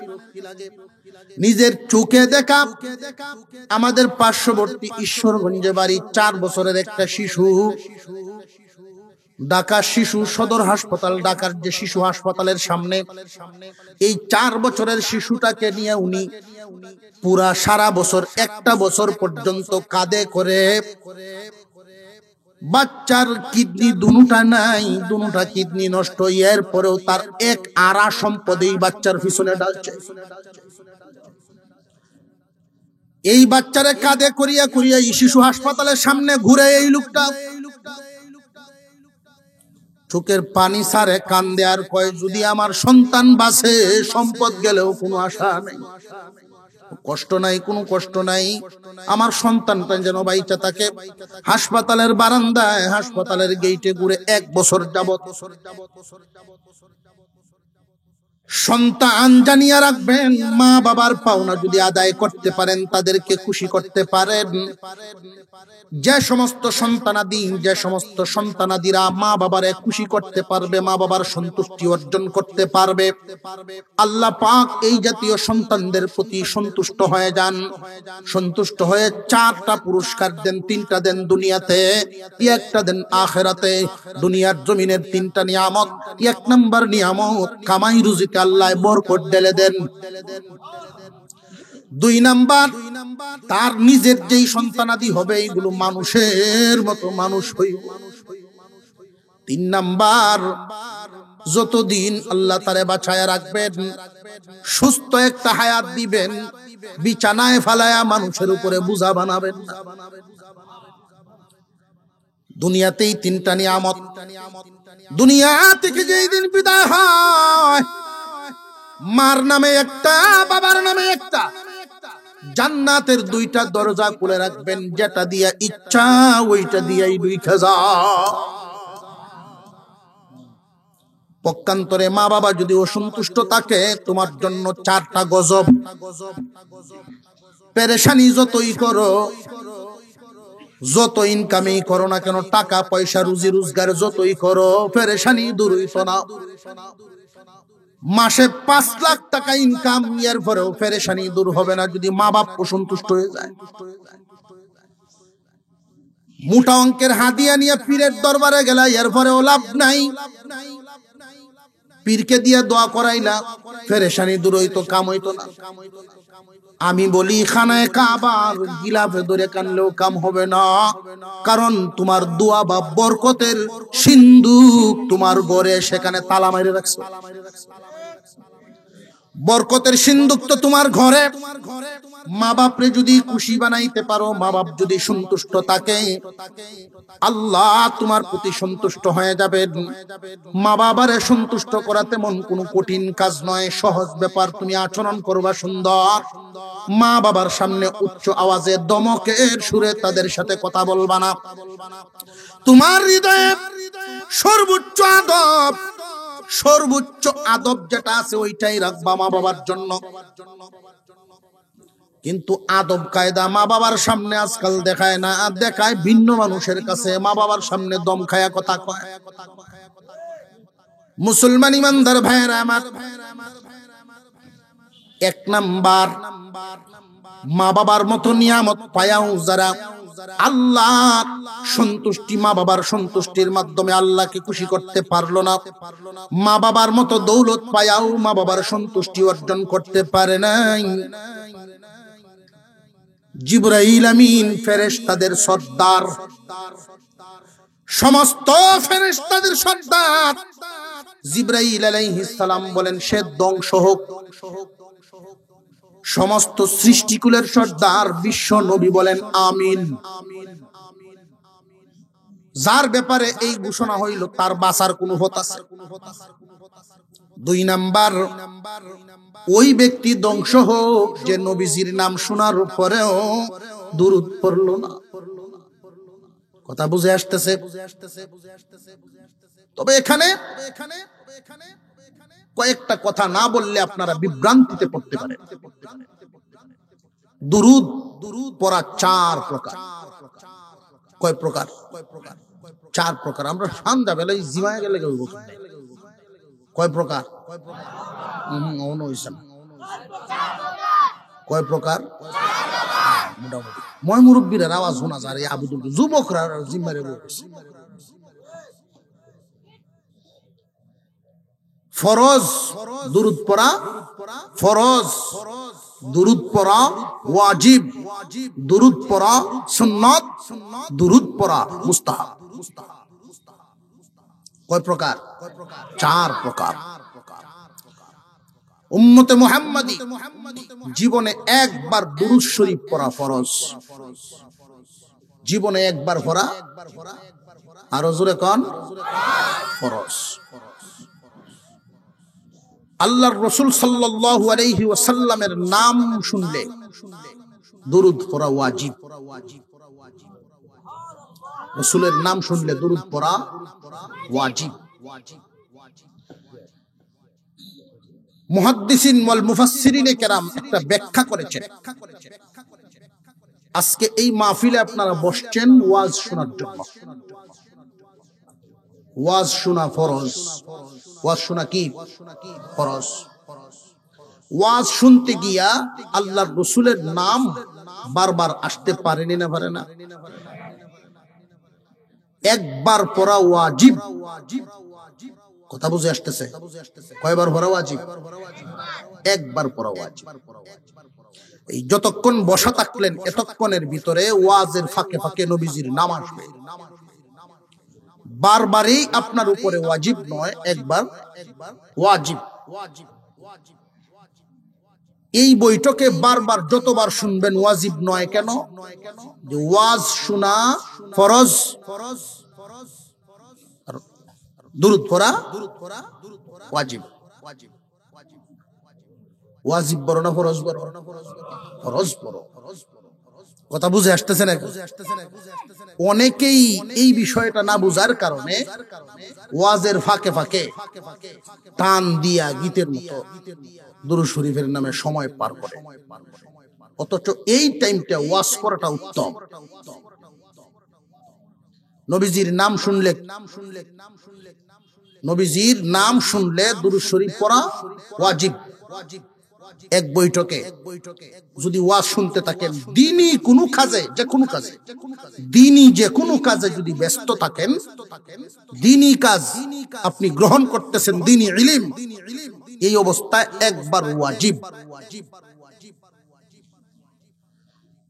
নিজের চোখে দেখা, আমাদের পার্শ্ববর্তী ঈশ্বরগঞ্জে বাড়ি, 4 বছরের একটা শিশু, ঢাকা শিশু সদর হাসপাতাল, ঢাকার যে শিশু হাসপাতালের সামনে, এই 4 বছরের শিশুটাকে নিয়ে উনি পুরা সারা বছর, একটা বছর পর্যন্ত কাঁধে করে। বাচ্চার কিডনি দুটা নাই, দুটা কিডনি নষ্ট। এরপরেও তার এক আরা সম্পদেই বাচ্চার পিছনে ডালছে। এই বাচ্চারে কাঁধে করিয়া করিয়া এই শিশু হাসপাতালের সামনে ঘুরে এই লোকটা চোখের পানি সারে কান্দে আর কয়, যদি আমার সন্তান বাঁচে, সম্পদ গেলেও কোনো আশা নাই, কষ্ট নাই, কোনো কষ্ট নাই, আমার সন্তানটা যেন বাইচা থাকে। হাসপাতালের বারান্দায়, হাসপাতালের গেইটে ঘুরে 1 বছর যাবত। সন্তান জানিয়া রাখবেন, মা বাবার পাওনা যদি আদায় করতে পারেন, তাদেরকে খুশি করতে পারেন, যে সমস্ত সন্তানাদি, যে সমস্ত সন্তানাদিরা মা বাবারে খুশি করতে পারবে, মা বাবার সন্তুষ্টি অর্জন করতে পারবে, আল্লাহ পাক এই জাতীয় সন্তানদের প্রতি সন্তুষ্ট হয়ে যান। সন্তুষ্ট হয়ে 4টা পুরস্কার দেন। 3টা দেন দুনিয়াতে, 1টা দেন আখিরাতে। দুনিয়ার জমিনের 3টা নিয়ামত। 1 নাম্বার নিয়ামত, কামাই রুজিকে আল্লাহ বরকত ঢেলে দেন। 2 নাম্বার, তার নিজের যেই সন্তানাদি হবে, এগুলো মানুষের মতো মানুষ হইব। 3 নাম্বার, যতদিন আল্লাহ তারে বাঁচায়া রাখবেন, সুস্থ একটা হায়াত দিবেন, বিছানায় ফালায়া মানুষের উপরে বোঝা বানাবেন না। দুনিয়াতেই 3টা নিয়ামত। দুনিয়া থেকে যেই দিন বিদায় হয়, মার নামে একটা, বাবার নামে একটা। জান্নাতের 2টা দরজা খুলে রাখবেন, যেটা দিয়া ইচ্ছা ওইটা দিয়াই ঢুকে যাও। পক্ষান্তরে মা বাবা যদি অসন্তুষ্ট থাকে, তোমার জন্য 4টা গজব। পেরেশানি যতই করো, যত ইনকামই করো না কেন, টাকা পয়সা রুজি রোজগার যতই করো, পেরেশানি দূর হইতো না। মাসে 5 লাখ টাকা ইনকাম, এর পরেও পেরেশানি দূর হবে না যদি মা বাপ অসন্তুষ্ট হয়ে যায়। মোটা অঙ্কের হাদিয়া নিয়ে পীরের দরবারে গেলা, এর পরেও লাভ নাই। পীরকে দিয়ে দোয়া করাইলা, পেরেশানি দূর হইতো, কাম হইতো না। আমি বলি, খানায় কাবার গিলাফে ধরে কানলেও কাম হবে না। কারণ তোমার দোয়া বা বরকতের সিন্ধুক তোমার ঘরে, সেখানে তালা মাইরে রাখছো। বরকতের সিন্ধুক তো তোমার ঘরে। মা বাপরে যদি খুশি বানাইতে পারো, মা বাপ যদি সন্তুষ্ট থাকে, আল্লাহ তোমার প্রতি সন্তুষ্ট হয়ে যাবেন। মা বাবারে সন্তুষ্ট করা তেমন কোনো কঠিন কাজ নয়, সহজ ব্যাপার। তুমি আচরণ করবা সুন্দর। মা বাবার সামনে উচ্চ আওয়াজে, দমকের সুরে তাদের সাথে কথা বলবা না। তোমার হৃদয়ে সর্বোচ্চ আদব, সর্বোচ্চ আদব যেটা আছে ওইটাই রাখবা মা বাবার জন্য। কিন্তু আদব কায়দা মা বাবার সামনে আজকাল দেখায় না, দেখায় ভিন্ন মানুষের কাছে। মা বাবার সামনে দম খায়া কথা কয়। মুসলমান ইমানদার ভাইয়েরা আমার, 1 নাম্বার, মা বাবার মতো নিয়ামত পায়াও যারা আল্লাহ সন্তুষ্টি, মা বাবার সন্তুষ্টির মাধ্যমে আল্লাহকে খুশি করতে পারলো না, মা বাবার মতো দৌলত পায়াও মা বাবার সন্তুষ্টি অর্জন করতে পারে নাই, জিবরাইল আমিন ফেরেশতাদের সর্দার, সমস্ত ফেরেশতাদের সর্দার জিবরাইল আলাইহিস সালাম বলেন সে ধ্বংস হোক। সমস্ত সৃষ্টিকুলের সর্দার বিশ্ব নবী বলেন আমিন। যার ব্যাপারে এই ঘোষণা হইল তার বাঁচার কোনো পথ আছে? 2 নাম্বার, ওই ব্যক্তি ধ্বংস হোক যে নবীজির নাম শোনার পরেও দুরূদ পড়ল না। কথা বুঝে আসতেছে? তবে এখানে কয়েকটা কথা না বললে আপনারা বিভ্রান্তিতে পড়তে পারেন। দুরূদ পড়া 4 প্রকার। কয় প্রকার? 4 প্রকার। আমরা সন্ধ্যা বেলায় জিমায় গেলে কয় প্রকার? কয় প্রকার? মোটামুটি ময় মুরব্বীরা আওয়াজ শোনা যায়, আবুদুল যুবকরা জিম্মারে বলছে। ফরজ দুরূদ পড়া ফরজ, দুরূদ পড়া ওয়াজিব, দুরূদ পড়া সুন্নাত, দুরূদ পড়া মুস্তাহাব। কয় প্রকার? 4 প্রকার। উম্মতে মুহাম্মাদি জীবনে একবার দুরূদ শরীফ পড়া ফরজ, জীবনে একবার পড়া, আরো জোরে কোন? ফরজ। আল্লাহর রাসূল সাল্লাল্লাহু আলাইহি ওয়াসাল্লামের নাম শুনলে দুরূদ পড়া ওয়াজিব। রাসূলের নাম শুনলে দুরূদ পড়া ওয়াজিব। মুহাদ্দিসিন ওয়াল মুফাসসিরিনে কেরাম একটা ব্যাখ্যা করেছেন। আজকে এই মাহফিলে আপনারা বসছেন ওয়াজ শোনার জন্য। ওয়াজ শোনা ফরজ। ওয়াজ শোনা কি? ফরজ। ওয়াজ শুনতে গিয়া আল্লাহর রাসূলের নাম বারবার আসতে পারেনি না? পারে না? একবার পড়া ওয়াজিব। কথা বুঝে আসতেছে? কয়বার পড়া ওয়াজিব? একবার পড়া ওয়াজিব। এই যতক্ষণ বসা থাকলেন এতক্ষণের ভিতরে ওয়াজের ফাঁকে ফাঁকে নবীজির নাম আসবে। বারবারই আপনার উপরে ওয়াজিব নয়, একবার ওয়াজিব। এই বইটাকে বারবার যতবার শুনবেন ওয়াজিব নয় কেন? যে ওয়াজ শোনা ফরজ, দুরূদ পড়া ওয়াজিব। ওয়াজিব বড় না ফরজ বড়? ফরজ বড়। কথা বুঝে আসতেছে না? অনেকেই এই বিষয়টা না বুঝার কারণে ওয়াজের ফাঁকে ফাঁকে টান দিয়া গীতের মতো দুরূদ শরীফের নামে সময় পার করে, অথচ এই টাইমটা ওয়াজ করাটা উত্তম। নবীজির নাম শুনলে, নবীজির নাম শুনলে দুরূদ শরীফ পড়া ওয়াজিব। এক বৈঠকে যদি ওয়াজ শুনতে থাকেন, দিনই কোনো কাজে, যে কোনো কাজে, দিনই যে কোনো কাজে যদি ব্যস্ত থাকেন, দিনই কাজ আপনি গ্রহণ করতেছেন, দিনই ইলম, এই অবস্থায় একবার ওয়াজিব।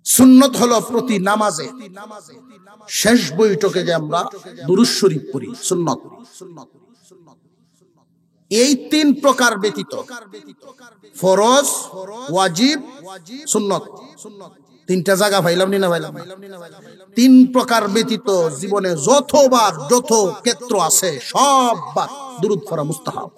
সুন্নত হলো প্রতি নামাজে শেষ বৈঠকে যে আমরা দুরূদ শরীফ পড়ি, সুন্নত। এই 3 প্রকার ব্যতীত ফরজ, ওয়াজিব, সুন্নত, 3টা জায়গা পাইলাম না? পাইলাম। 3 প্রকার ব্যতীত জীবনে যতবার যত ক্ষেত্র আছে সববার দুরূদ পড়া মুস্তাহাব।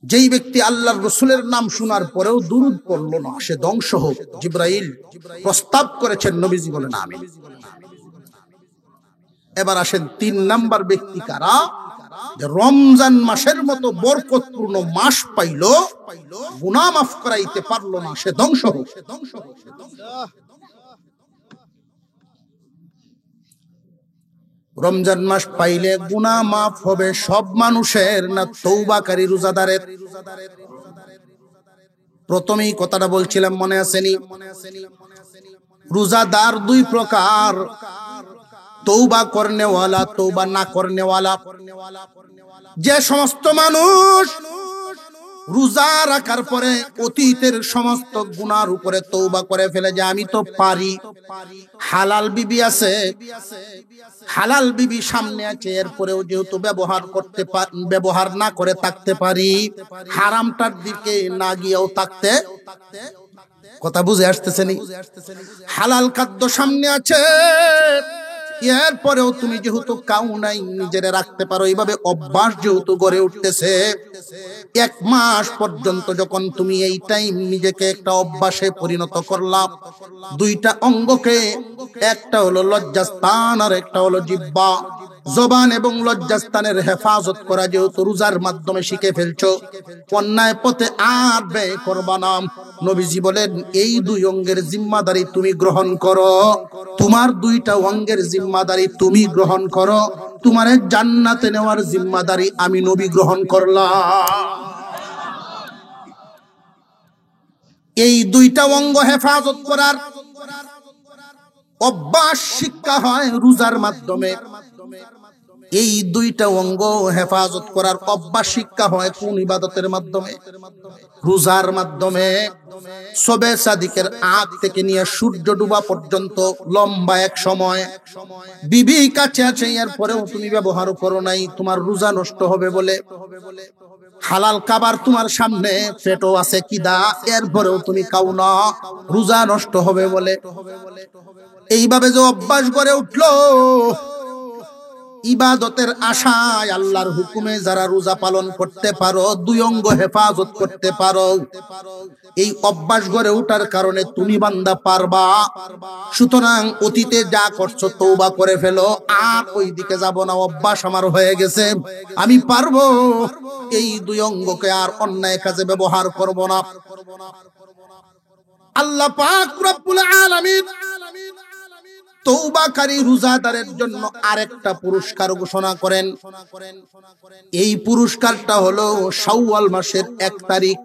যেই ব্যক্তি আল্লাহর রাসূলের নাম শোনার পরেও দুরূদ পড়ল না সে ধ্বংস হোক। জিবরাইল প্রস্তাব করেছেন, নবীজি বলেন আমিন। এবার আসেন 3 নাম্বার ব্যক্তি কারা? যে রমজান মাসের মতো বরকতপূর্ণ মাস পাইল, গুনাহ মাফ করাইতে পারলো না সে ধ্বংস হোক। রমজান মাস পাইলে গুনাহ মাফ হবে সব মানুষের না তওবাকারী রোজাদারের? প্রথমেই কথাটা বলছিলাম, মনে আসেনি? রোজাদার দুই প্রকার, তওবা করনেওয়ালা, তওবা না করনেওয়ালা। যে সমস্ত মানুষ রোজা রাখার পরে অতীতের সমস্ত গুনার উপরে তওবা করে ফেলে, যে আমি তো পারি, হালাল বিবি আছে, হালাল বিবি সামনে আছে, এরপরেও যেহেতু ব্যবহার না করে থাকতে পারি, হারামটার দিকে না গিয়েও থাকতে, কথা বুঝে আসতেছে নি? হালাল খাদ্য সামনে আছে, এরপরেও তুমি যেহেতু কাউ নাই, নিজেরে রাখতে পারো, এইভাবে অভ্যাস যেহেতু গড়ে উঠতেছে, 1 মাস পর্যন্ত যখন তুমি এই টাইম নিজেকে একটা অভ্যাসে পরিণত করলাম, 2টা অঙ্গকে, একটা হলো লজ্জাস্থান আর একটা হলো জিহ্বা, জবান এবং লজ্জাস্থানের হেফাজত করা যেহেতু রোজার মাধ্যমে শিখে ফেলছো, অন্যায় পথে আর ব্যয় করবা না। নবীজি বলেন এই 2 অঙ্গের জিম্মাদারি তুমি গ্রহণ করো, তোমার 2টা অঙ্গের জিম্মাদারি তুমি গ্রহণ করো, তোমারে জান্নাতে নেওয়ার জিম্মাদারি আমি নবী গ্রহণ করলাম। এই 2টা অঙ্গ হেফাজত করার অভ্যাস শিক্ষা হয় রোজার মাধ্যমে। এই 2টা অঙ্গ হেফাজত করার অভ্যাস শিক্ষা হয় কোন ইবাদতের মাধ্যমে? রোজার মাধ্যমে। শবে সাদিকের আগ থেকে নিয়ে সূর্য ডুবা পর্যন্ত লম্বা এক সময় বিবি কাছে আছে, এরপরেও তুমি ব্যবহার করো নাই, তোমার রোজা নষ্ট হবে বলে। হালাল খাবার তোমার সামনে, পেটও আছে কিদা, এরপরেও তুমি খাও না, রোজা নষ্ট হবে বলে। এইভাবে যে অভ্যাস গড়ে উঠলো, ইবাদতের আশায় আল্লাহর হুকুমে যারা রোজা পালন করতে পারো, 2 অঙ্গ হেফাজত করতে পারো, এই অভ্যাস গড়ে ওঠার কারণে তুমি বান্দা পারবা। সুতরাং অতীতে যা করছো তওবা করে ফেলো, আর ওই দিকে যাব না, অভ্যাস আমার হয়ে গেছে, আমি পারবো, এই 2 অঙ্গকে আর অন্যায় কাজে ব্যবহার করব না। আল্লাহ পাক রব্বুল আলামিন তওবাকারী রোজাদারের জন্য আরেকটা পুরস্কার ঘোষণা করেন। এই পুরস্কারটা হলো শাওয়াল মাসের 1 তারিখ।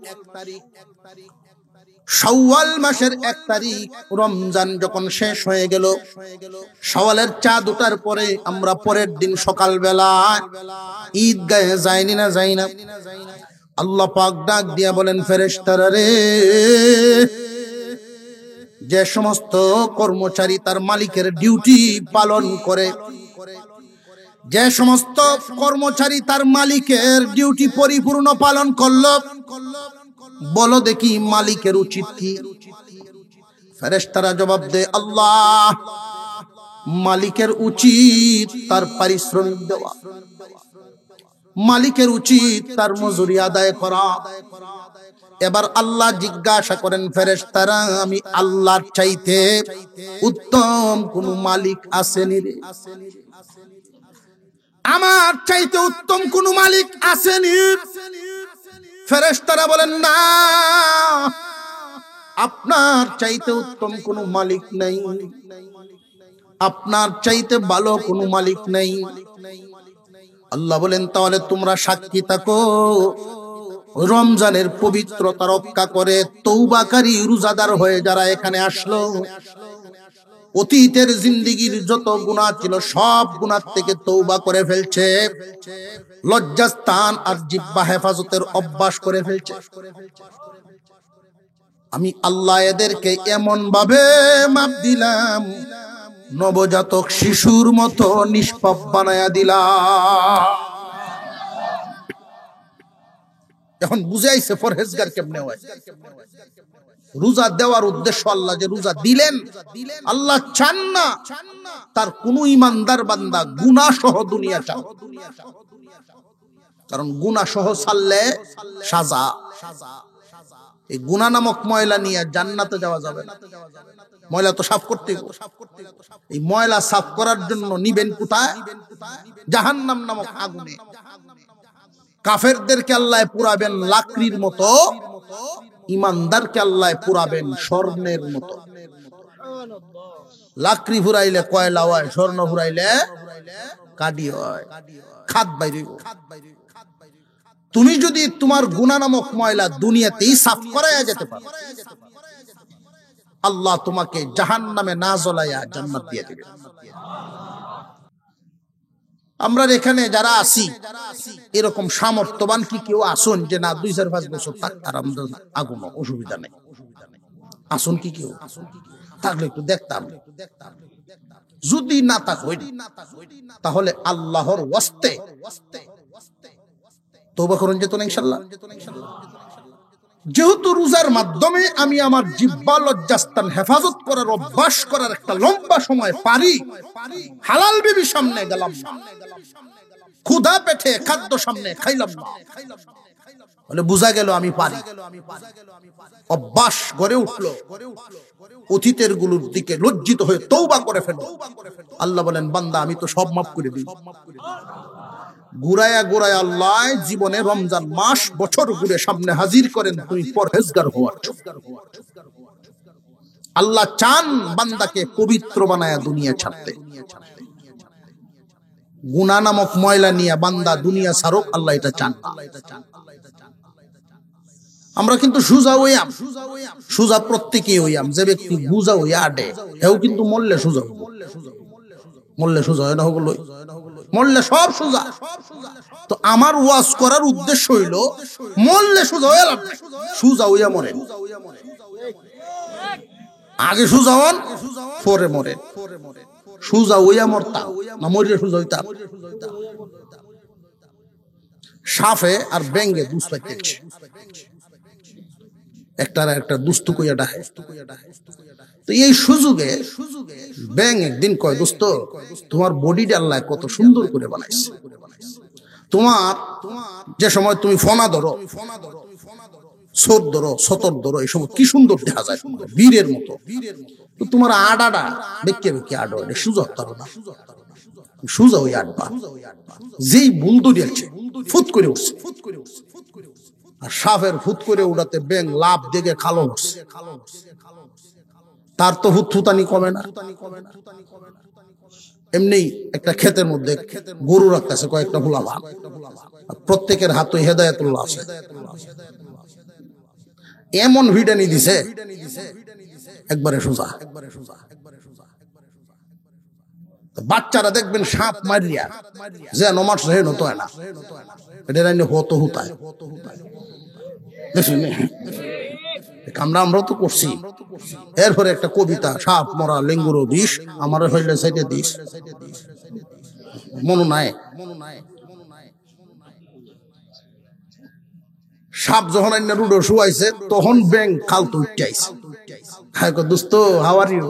শাওয়াল মাসের 1 তারিখ রমজান যখন শেষ হয়ে গেল, শাওয়ালের চাঁদ ওঠার পরে আমরা পরের দিন সকালবেলা ঈদগাহে যাইনি না যাই না? আল্লাহ পাক ডাক দিয়া বলেন, ফেরেশতারা রে, যে সমস্ত কর্মচারী তার মালিকের ডিউটি পালন করে, যে সমস্ত কর্মচারী তার মালিকের ডিউটি পরিপূর্ণ পালন করলো, বলো দেখি মালিকের উচিত কি? ফেরেশতারা জবাব দেয়, আল্লাহ, মালিকের উচিত তার পারিশ্রমিক দেওয়া, মালিকের উচিত তার মজুরি আদায় করা। এবার আল্লাহ জিজ্ঞাসা করেন, ফেরেশতারা, আমি আল্লাহর চাইতে উত্তম কোন মালিক আসেনি রে? আমার চাইতে উত্তম কোন মালিক আসেনি? ফেরেশতারা বলেন, না, আপনার চাইতে উত্তম কোন মালিক নাই, আপনার চাইতে ভালো কোন মালিক নাই। আল্লাহ বলেন, তাহলে তোমরা সাক্ষী থাকো, রমজানের পবিত্রতা রক্ষা করে তওবাকারী রোজাদার হয়ে যারা এখানে আসলো, অতীতের জিন্দেগীর যত গুনাহ ছিল সব গুনাহ থেকে তওবা করে ফেলছে, লজ্জাস্থান আর জিহ্বা হেফাজতের অভ্যাস করে ফেলছে, আমি আল্লাহ এদেরকে এমন ভাবে মাপ দিলাম, নবজাতক শিশুর মতো নিষ্পাপ বানায়া দিলাম। এখন বুঝাইছে পরহেজগার কেমনে হয়। রোজা দেওয়ার উদ্দেশ্য আল্লাহ যে রোজা দিলেন, আল্লাহ চান না তার কোন ইমানদার বান্দা গুনাহ সহ দুনিয়া চান, কারণ গুনাহ সহ ছাড়লে সাজা। এই গুনাহ নামক ময়লা নিয়ে জান্নাতে যাওয়া যাবে না। ময়লা তো সাফ করতে হবে, এই ময়লা সাফ করার জন্য নিবেন কোথায়? জাহান্নাম নামক আগুনে। কাফেরদেরকে আল্লাহ পুরাবেন লাকড়ির মতো, ইমানদারকে আল্লাহ পুরাবেন স্বর্ণের মতো। লাকড়ি ফুরাইলে কয়লা হয়, স্বর্ণ ফুরাইলে কাডি হয়, খাদ বাইরে। তুমি যদি তোমার গুনাহ নামক ময়লা দুনিয়াতেই সাফ করায়া যেতে পারো, আল্লাহ তোমাকে জাহান্নামে না জ্বলাইয়া জান্নাত দিয়ে দিবে। আমরা এখানে যারা আছি এরকম সামর্থ্যবান কি কেউ আসুন যে না 2-4-5 বছর থাকতার আমাদের আগুন অসুবিধা নেই? আসুন কি কেউ? থাকলে একটু দেখতাম। যদি না থাকো তাহলে আল্লাহর ওয়াস্তে তওবা করুন যেত না ইনশাআল্লাহ। যেহেতু রোজার মাধ্যমে আমি আমার জিহ্বা লজ্জাস্থান হেফাজত করার অভ্যাস করার একটা লম্বা সময় পারি, হালাল বিবি সামনে গেলাম না, ক্ষুধা পেটে খাদ্য সামনে খাইলাম না, বলে বোঝা গেল আমি পারি। অভ্যাস গড়ে উঠলো, অতীতের গুলোর দিকে লজ্জিত হয়ে তওবা করে ফেলো। আল্লাহ বলেন বান্দা আমি তো সব মাফ করে দিই। ঘুরায়া ঘুরায়া আল্লাহ জীবনে রমজান মাস বছর ঘুরে সামনে হাজির করেন তুই পরহেজগার হওয়ার। আল্লাহ চান বান্দাকে পবিত্র বানায়া দুনিয়া ছাড়তে। গুনাহ নামক ময়লা নিয়ে বান্দা দুনিয়া ছাড়ুক, আল্লাহ এটা চান। আমরা কিন্তু সুজা হইয়াম, সুজা প্রত্যেকেই হইয়াম। যে ব্যক্তি বুঝা হইয়া আডে এও কিন্তু মরলে সুজা, মরলে সুজা হয় না, হলো মরলে সব সুজা। তো আমার ওয়াজ করার উদ্দেশ্য হইল মরলে সুজা হইয়া লাভ নাই, সুজা হইয়া মরেন। আগে সুজা হন পরে মরেন। সুজা হইয়া মরতাম না মরিয়া সুজা হইতাম। সাফে আর ব্যাঙ্গে দুষ্ট পাইতেছে, একটার একটা দুস্তু কইয়া ডাহে। তো এই সুযোগে ব্যাং একদিন কয় দোস্ত তোমার বডিটা আল্লাহ কত সুন্দর করে বানাইছে, তোমার যে সময় তুমি ফনা ধরো, সোর ধরো, সতর ধরো, এই সময় কি সুন্দর দেখা যায়, বীরের মতো। তো তোমার আডাডা বেঁকে বেঁকে আডো, এটা সুজা তার না, সুজা ওই আডবা। যেই বুলদু দিয়েছে ফুট করে উঠছে, আর সাফের ফুট করে উড়াতে ব্যাং লাভ দেখে খালো উঠছে। তার তো হুতফুতানি কমে না। এমনি একটা ক্ষেতের মধ্যে গরু রাখতেছে কয়েকটা ভোলাবা, প্রত্যেকের হাতে হেদায়েতুল্লাহ আছে। এমন ভিডানি দিছে একবারে সোজা। বাচ্চারা দেখবেন সাপ মারিয়া যে নমাজ হে নত হয় না, এটা হতো হুতায়। আমরাও তো করছি। এরপরে একটা কবিতা, সাপ মরা লেঙ্গুরো বিষ আমার হইলে সাইডে দিস, মনে নাই? সাপ যখন আইনা রুডো শুয়াইছে তখন ব্যাং খালতো উঠাইছে। হ্যাঁ দোস্ত হাওয়ার ইউ,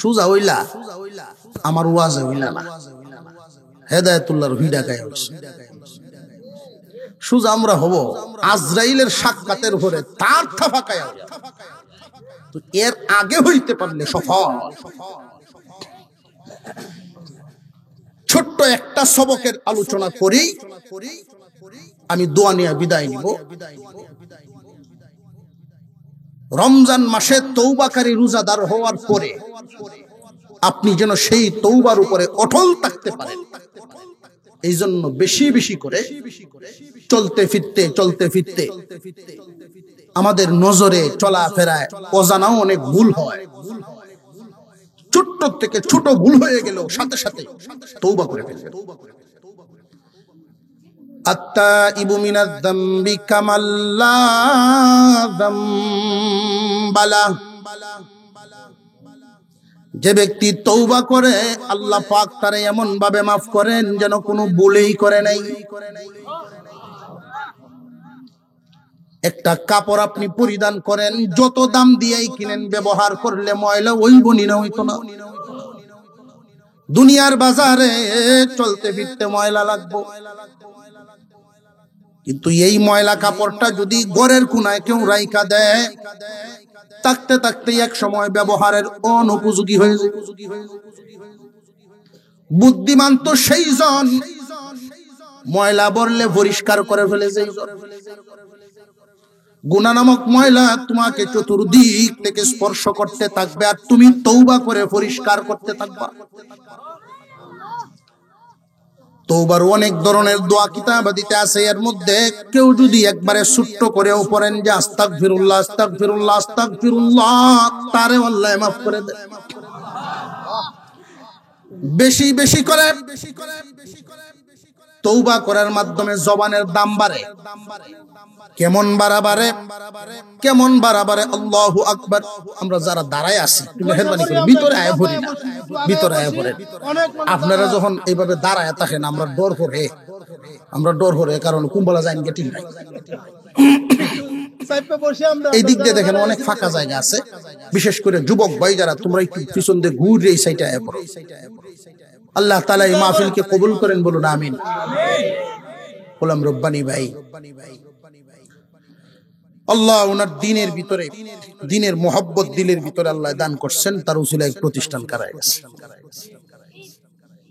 সুজা হইলা আমার ওয়াজে হইলা না, হেদায়েতুল্লাহর ভিডা গায়ে হইছে। সুজা আমরা হব আজরাইলের সাক্ষাতের উপরে তার থাফাকায়া। তো এর আগে হইতে পারলে সফল। ছোট্ট একটা সবকের আলোচনা করি, আমি দোয়া নিয়ে বিদায় নিব। রমজান মাসে তওবাকারী রোজাদার হওয়ার পরে আপনি যেন সেই তওবার উপরে অটল থাকতে পারেন, এই জন্য বেশি বেশি করে চলতে ফিরতে আমাদের নজরে চলাফেরায় অজানাও অনেক ভুল হয়। ছোট্ট থেকে ছোট ভুল হয়ে গেল সাথে সাথে তওবা করে ফেলবেন। আত্তাইবু মিনাজ যামবি কামাল্লা যামবালা। যে ব্যক্তি তওবা করে আল্লাহ পাক তারে এমন ভাবে মাফ করেন যেন কোনো ভুলই করে নাই। একটা কাপড় আপনি পরিধান করেন, যত দাম দিয়েই কিনেন, ব্যবহার করলে ময়লা ওই বনি না হইতো না। দুনিয়ার বাজারে চলতে ফিরতে ময়লা লাগবে, কিন্তু এই ময়লা কাপড়টা যদি ঘরের কোনায় কেউ রাইখা দেয়, থাকতে থাকতে এক সময় ব্যবহারের অনুপযোগী হয়ে যায়। বুদ্ধিমান তো সেই জন ময়লা বললে পরিষ্কার করে ফেলে যায়। গুনাহ নামক ময়লা তোমাকে চতুর্দিক থেকে স্পর্শ করতে থাকবে, আর তুমি তওবা করে পরিষ্কার করতে থাকবা। তওবার অনেক ধরনের দোয়া কিতাবাদিতে আছে, এর মধ্যে কেউ যদি একবারে ছোট্ট করেও পড়েন যে আস্তাগফিরুল্লাহ আস্তাগফিরুল্লাহ আস্তাগফিরুল্লাহ, তারে আল্লাহ মাফ করে দেয়। বেশি বেশি করে তওবা করার মাধ্যমে জবানের দাম বাড়ে। কেমন বাড়াবারে, কেমন বাড়াবারে? আল্লাহু আকবার। আমরা যারা দাঁড়ায় আছি একটু মেহেরবানি করে ভিতরে আয় ভরি না, ভিতরে আয় ভরেন। আপনারা যখন এইভাবে দাঁড়ায় থাকেন আমরা ডর করে, কারণ কুম্বলা যাইন গেটি নাই। এই দিক দিয়ে দেখেন অনেক ফাঁকা জায়গা আছে, বিশেষ করে যুবক ভাই যারা, তোমরা একটু পিছন দিয়ে ঘুরে এই সাইডে আয় পড়ো। আল্লাহ তাআলা এই মাহফিলকে কবুল করেন, বলুন আমিন। বললাম রব্বানি ভাই, আল্লাহ ওনার দিনের ভিতরে, দিনের মোহাব্বত দিলের ভিতরে আল্লাহ দান করছেন, তার উসিলায় এক প্রতিষ্ঠান করা গেছে।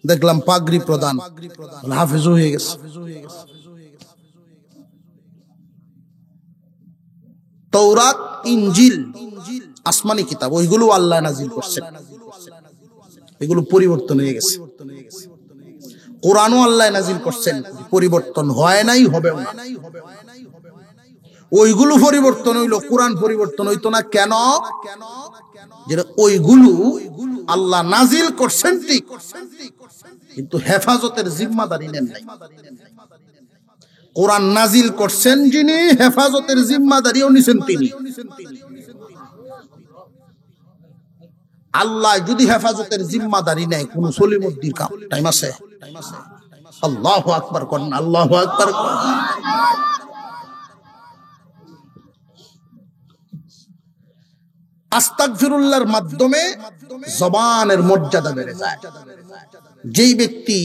দেখলাম পাগড়ি প্রদান, হাফেজ হয়ে গেছে। তাওরাত, ইনজিল, আসমানি কিতাব, ওইগুলো আল্লাহ নাজিল করছেন, এগুলো পরিবর্তন হয়ে গেছে। কোরআনও আল্লাহ নাজিল করছেন, পরিবর্তন হয় নাই, হবেও না। ওইগুলো পরিবর্তন হইলো, কোরআন পরিবর্তন হইতো না। কেন? যেটা ওইগুলো আল্লাহ নাজিল করছেন ঠিক, কিন্তু হেফাজতের জিম্মাদারি নেন নাই। কোরআন নাজিল করছেন যিনি, হেফাজতের জিম্মাদারিও নিছেন তিনি। আল্লাহ যদি হেফাজতের জিম্মাদারি নেয়, কোন সলিমুদ্দির কাম টাইম আছে? আল্লাহু আকবার করেন, আল্লাহু আকবার। আস্তাগফিরুল্লাহর মাধ্যমে জবানের মর্যাদা বেড়ে যায়। যেই ব্যক্তি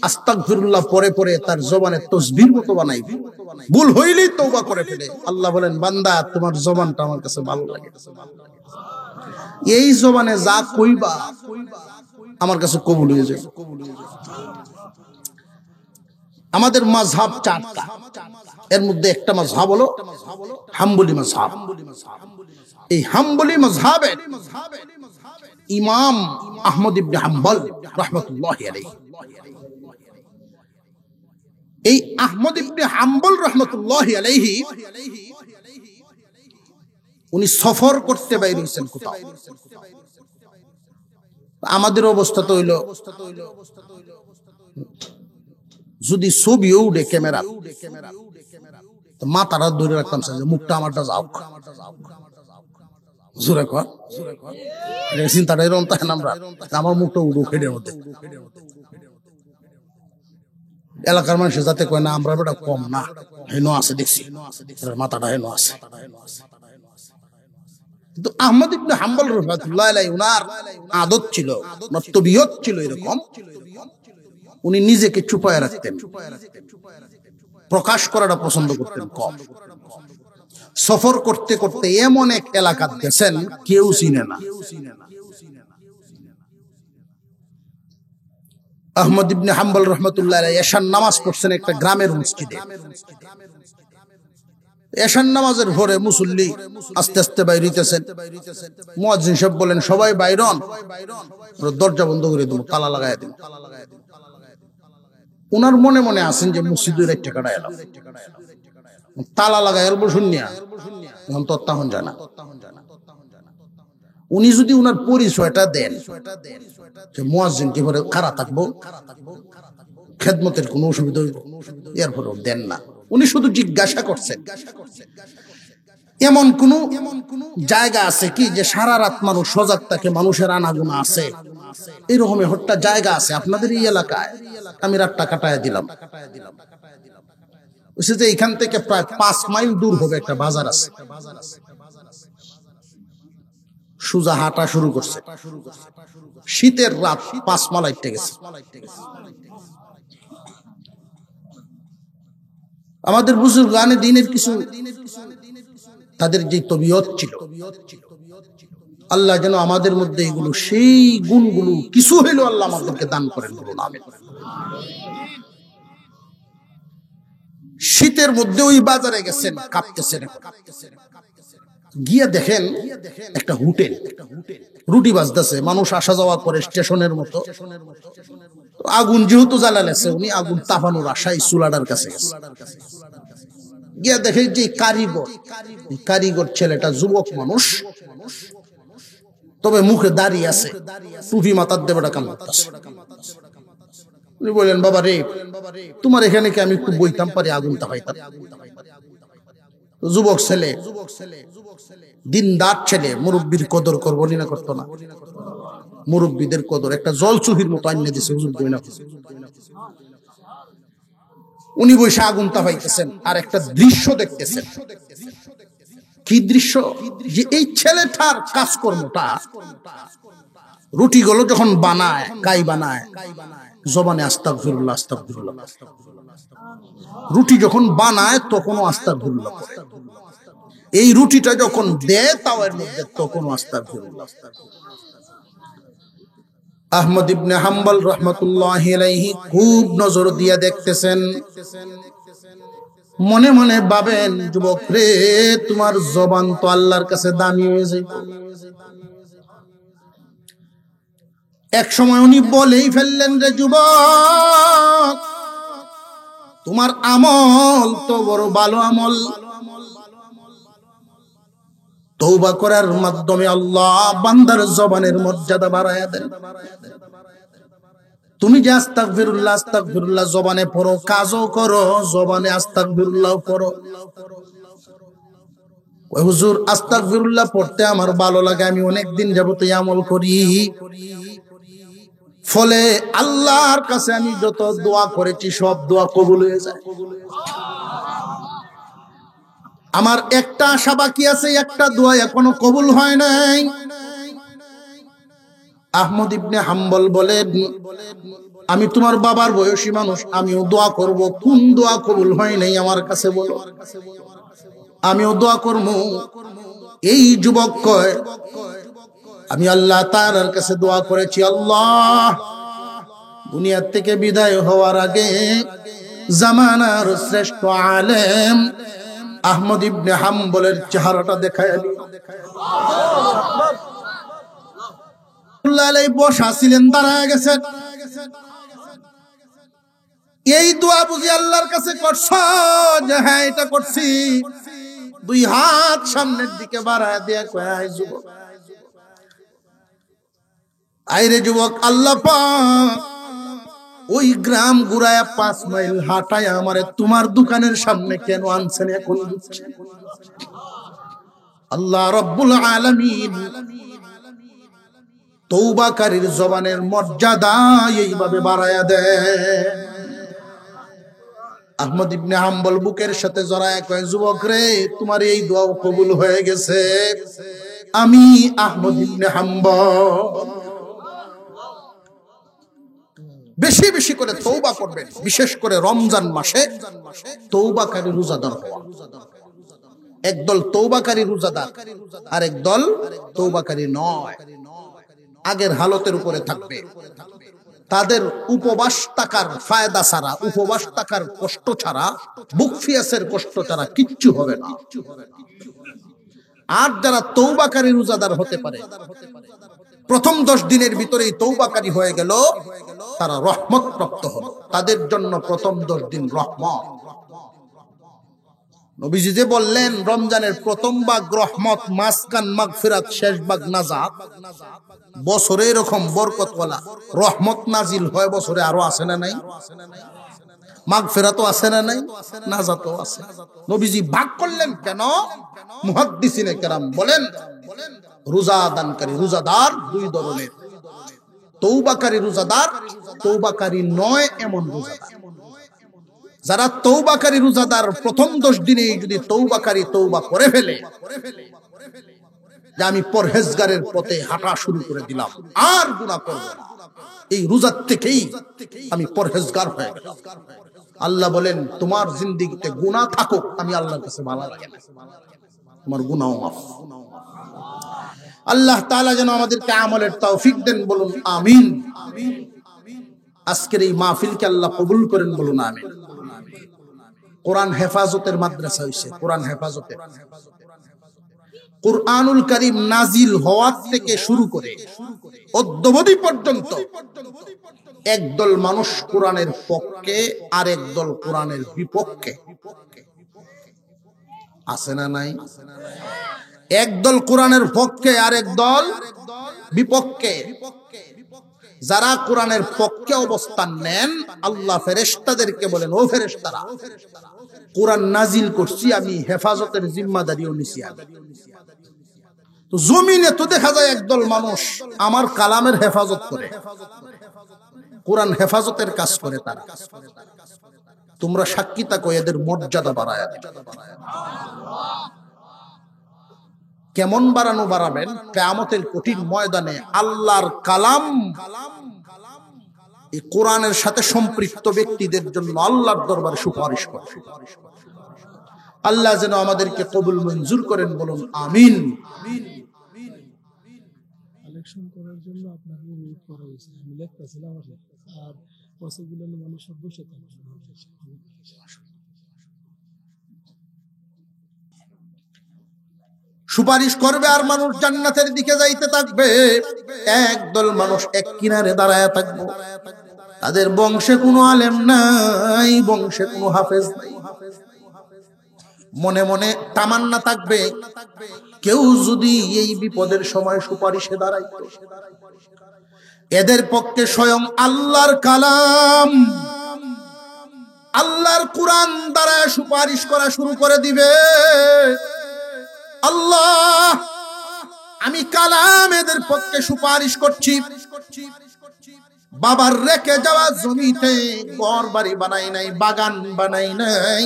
আস্তাগফিরুল্লাহ পরে পরে তার জবানের তাসবির মতো বানাইবে, ভুল হইলেই তওবা করে ফেলে, আল্লাহ বলেন বান্দা তোমার জবানটা আমার কাছে ভালো লাগে, এই জবানে যা কইবা আমার কাছে কবুল হয়ে যাবে। আমাদের মাযহাব চারটা, এর মধ্যে একটা মাযহাব হলো হাম্বলি মাযহাব। এই হাম্বলি মাযহাবের ইমাম আহমদ ইবনে হাম্বল রাহমাতুল্লাহি আলাইহি, এই আহমদ ইবনে হাম্বল রাহমাতুল্লাহি আলাইহি উনি সফর করতে বাইরে হয়েছেন কোথাও। আমাদের অবস্থা তো হইল, যদি ছবিও উঠে ক্যামেরা, মাথাটা ধরে রাখতাম, মুখটা আমারটা যাও, জোরে কর, চিন্তাটা এরকম তাই না, আমার মুখটা উঠুক হেডের মধ্যে। এলাকার মানুষ যাতে কয় না আমরা বেটা কম না, হেন আছে দেখছি, মাথাটা হেন আছে। কিন্তু আহমদ ইবনে হাম্বল রাহমাতুল্লাহি আলাইহি উনার আদত ছিল, ওনার তবিয়ত ছিল এরকম, উনি নিজেকে চুপায় রাখতেন, প্রকাশ করাটা পছন্দ করতেন কম। সফর করতে করতে এমন এক এলাকা গেছেন কেউ চিনে না। আহমদ ইবনে হাম্বল রাহমাতুল্লাহি আলাইহি এশার নামাজ পড়ছেন একটা গ্রামের মসজিদে। এশার নামাজের পরে মুসল্লি আস্তে আস্তে বাইরে হইতেছেন, মুয়াজ্জিন সাহেব বলেন সবাই বাইরন, দরজা বন্ধ করে দেব, তালা লাগায় দেব। ওনার মনে মনে আছেন যে মসজিদের একটা কাটা এলাম, তালা লাগায় এলবো শুনিয়া, এখন তো তখন যায় না। উনি যদি উনার পরিচয়টা দেন যে মুয়াজ্জিন কি করে খাড়া থাকবো, খেদমতের কোনো অসুবিধা হইব, এরপরে দেন না। উনি শুধু জিজ্ঞাসা করছেন এমন কোন জায়গা আছে কি যে সারা রাত মানুষ সজাগ থাকে, মানুষের আনাগোনা আছে, এরকম একটা জায়গা আছে আপনাদের এই এলাকায়, আমি রাতটা কাটায় দিলাম। যে এখান থেকে প্রায় 5 মাইল দূর হবে একটা বাজার আছে, সুজা হাঁটা শুরু করছে, শীতের রাত 5 মাইল হাঁটতে গেছে। আমাদের বুজুর্গানে দ্বীনের কিছু তাদের যে তবিয়ত ছিল, আল্লাহ যেন আমাদের মধ্যে এগুলো, সেই গুণগুলো কিছু হইলো আল্লাহ আমাদেরকে দান করেন, বলুন আমিন। শীতের মধ্যে ওই বাজারে গেছেন, কাঁপতেছেন। গিয়ে দেখেন একটা হোটেল, রুটি বাজতেছে, মানুষ আসা যাওয়া করে স্টেশনের মতো। আগুন যেহেতু জ্বালালেছে, উনি আগুন তাপানোর আশায় চুলাটার কাছে গেছে। গিয়ে দেখে যে কারিগর ছেলেটা যুবক মানুষ, তবে মুখে দাঁড়িয়ে আছে, টুপি মাথার দেবটা কামড়াচ্ছে। উনি বললেন, বাবা রে, তোমার এখানে কি আমি একটু বইতাম পারি, আগুন তাপাইতাম? যুবক ছেলে, দিনদার ছেলে, মুরব্বীর কদর করবো না, করতো না। মুরব্বীদের কদর একটা জল চুহির মতো আইনে দিছে। উনি বসে আগুন তাপাইতেছেন আর একটা দৃশ্য দেখতেছেন। কি দৃশ্য? যে এই ছেলেটার কাজকর্মটা, রুটিগুলো যখন বানায়, কাই বানায়, জবানে আস্তাগফিরুল্লাহ আস্তাগফিরুল্লাহ। রুটি যখন বানায় তখনও আস্তাগফিরুল্লাহ। এই রুটিটা যখন দেয় তাওয়ার মধ্যে তখনও আস্তাগফিরুল্লাহ। আহমদ ইবনে হাম্বল রাহমাতুল্লাহি আলাইহি খুব নজর দিয়ে দেখতেছেন। মনে মনে ভাবেন, যুবক রে, তোমার জবান তো আল্লাহর কাছে দামি হয়ে যায়। এক সময় উনি বলেই ফেললেন, রে যুবক, তোমার আমল তো বড় ভালো আমল, তওবা করার মাধ্যমে আল্লাহ বান্দার জবানের মর্যাদা বাড়ায়া দেন। তুমি যে আস্তাগফিরুল্লাহ আস্তাগফিরুল্লাহ জবানে পড়ো, কাজও করো, জবানে আস্তাগফিরুল্লাহ পড়ো। ওই হুজুর, আস্তাগফিরুল্লাহ পড়তে আমার ভালো লাগে, আমি অনেকদিন যাবত এই আমল করি, ফলে আল্লাহর কাছে আমি যত দোয়া করেছি সব দোয়া কবুল হয়ে যায়। আমার একটা আশা বাকি আছে, একটা দোয়া এখনো কবুল হয় নাই। আহমদ ইবনে হাম্বল বলেন, আমি তোমার বাবার বয়সী মানুষ, আমিও দোয়া করব, কোন দোয়া কবুল হয় নাই আমার কাছে বলো, আমিও দোয়া করব। এই যুবক কয়, আমি আল্লাহ তাআলার কাছে দোয়া করেছি, আল্লাহ দুনিয়া থেকে বিদায় হওয়ার আগে জামানার শ্রেষ্ঠ আলেম আহমদ ইবনে হাম্বলের চেহারাটা দেখায় দিও। বসা ছিলেন, দাঁড়ায় গেছেন। এই দোয়া বুঝি আল্লাহর কাছে করছ? যে হ্যাঁ, এটা করছি। দুই হাত সামনের দিকে বাড়ায় দিয়া কয়, আয় যুবক, আইরে যুবক, আল্লাহ পাক ওই গ্রাম ঘুরায়া 5 মাইল হাঁটায় আমারে তোমার দোকানের সামনে কেন আনছেন এখন বুঝছি। আল্লাহ রাব্বুল আলামিন তওবাকারীর জবানের মর্যাদা এইভাবে বাড়ায়া দেয়। আহমদ ইবনে হাম্বল বুকের সাথে জড়ায় কয়, যুবক রে, তোমার এই দোয়া কবুল হয়ে গেছে। আমি আহমদ ইবনে হাম্বল বেশি বেশি করে তওবা করবেন, বিশেষ করে রমজান মাসে তওবাকারী রোজাদার হওয়া। একদল তওবাকারী রোজাদার আর একদল তওবাকারী নয়, আগের হালতের উপরে থাকবে। তাদের উপবাস থাকার ফায়দা ছাড়া, উপবাস থাকার কষ্ট ছাড়া, বুক ফিয়াসের কষ্ট ছাড়া কিচ্ছু হবে না। আর যারা তওবাকারী রোজাদার হতে পারে, প্রথম 10 দিনের ভিতরেই তওবাকারী হয়ে গেল, তারা রহমত প্রাপ্ত হলো। তাদের জন্য প্রথম 10 দিন রহমত। নবীজি যে বললেন, রমজানের প্রথম ভাগ রহমত, মাঝখান মাগফিরাত, শেষ ভাগ নাজাত। বছরে এরকম বরকতওয়ালা রহমত নাজিল হয়, বছরে আরো আছে না নাই? মাগফিরাতও আছে না নাই? নাজাতও আছে। নবীজি ভাগ করলেন কেন? মুহাদ্দিসিনে কেরাম বলেন, রোজা দানকারী রোজাদার 2 ধরনের। তওবাকারী রোজাদার, তওবাকারী নয় এমন রোজাদার। যারা তওবাকারী রোজাদার প্রথম 10 দিনে যদি তওবাকারী তওবা করে ফেলে, যে আমি পরহেজগারের পথে হাঁটা শুরু করে দিলাম, আর গুনাহ করব না, এই রোজার থেকেই আমি পরহেজগার হয়ে গেলাম, আল্লাহ বলেন, তোমার জিন্দেগিতে গুনাহ থাকুক, আমি আল্লাহর কাছে ভালো লাগে না, তোমার গুনাহও মাফ। আল্লাহ তাআলা যেন আমাদেরকে আমলের তৌফিক দেন, বলুন আমিন। আজকের এই মাহফিলকে আল্লাহ কবুল করেন, বলুন আমিন। কোরআন হেফাজতের মাদ্রাসা হইছে, কোরআন হেফাজতের। কুরআনুল কারীম নাজিল হওয়ার থেকে শুরু করে অদ্যাবধি পর্যন্ত একদল মানুষ কোরআনের পক্ষে আর একদল কোরআনের বিপক্ষে আছে না নাই? একদল কোরআনের পক্ষে আর একদল বিপক্ষে। যারা কোরআনের পক্ষে অবস্থান নেন, আল্লাহ ফেরেশতাদেরকে বলেন, ও ফেরেশতারা, কোরআন নাজিল করছি আমি, হেফাজতের জিম্মাদারিও নিছি আমি। তো জমিনে তো দেখা যায় একদল মানুষ আমার কালামের হেফাজত করে, কোরআন হেফাজতের কাজ করে তারা। তোমরা সাক্ষী থাকো, এদের মর্যাদা বাড়ায়। কেমন বাড়ানো বাড়াবেন? কিয়ামতের কঠিন ময়দানে আল্লাহর কালাম এই কোরআনের সাথে সম্পৃক্ত ব্যক্তিদের জন্য আল্লাহর দরবারে সুপারিশ করে। আল্লাহ যেন আমাদেরকে কবুল মঞ্জুর করেন, বলুন আমিন। কালেকশন করার জন্য আপনাকে অনুরোধ করা হয়েছে, আমি লিখতেছিলাম আর পসিবল মানুষ সব বসে থাকে। সুপারিশ করবে আর মানুষ জান্নাতের দিকে যাইতে থাকবে। একদল মানুষ এক কিনারে দাঁড়ায় থাকবে, তাদের বংশে কোনো আলেম নাই, বংশে কোনো হাফেজ নাই। মনে মনে তামান্না থাকবে, কেউ যদি এই বিপদের সময় সুপারিশে দাঁড়াইত, এদের পক্ষে স্বয়ং আল্লাহর কালাম, আল্লাহর কোরআন দ্বারা সুপারিশ করা শুরু করে দিবে। আল্লাহ, আমি কালাম এদের পক্ষে সুপারিশ করছি। বাবার রেখে যাওয়া জমিতে ঘর বাড়ি বানাই নাই, বাগান বানাই নাই,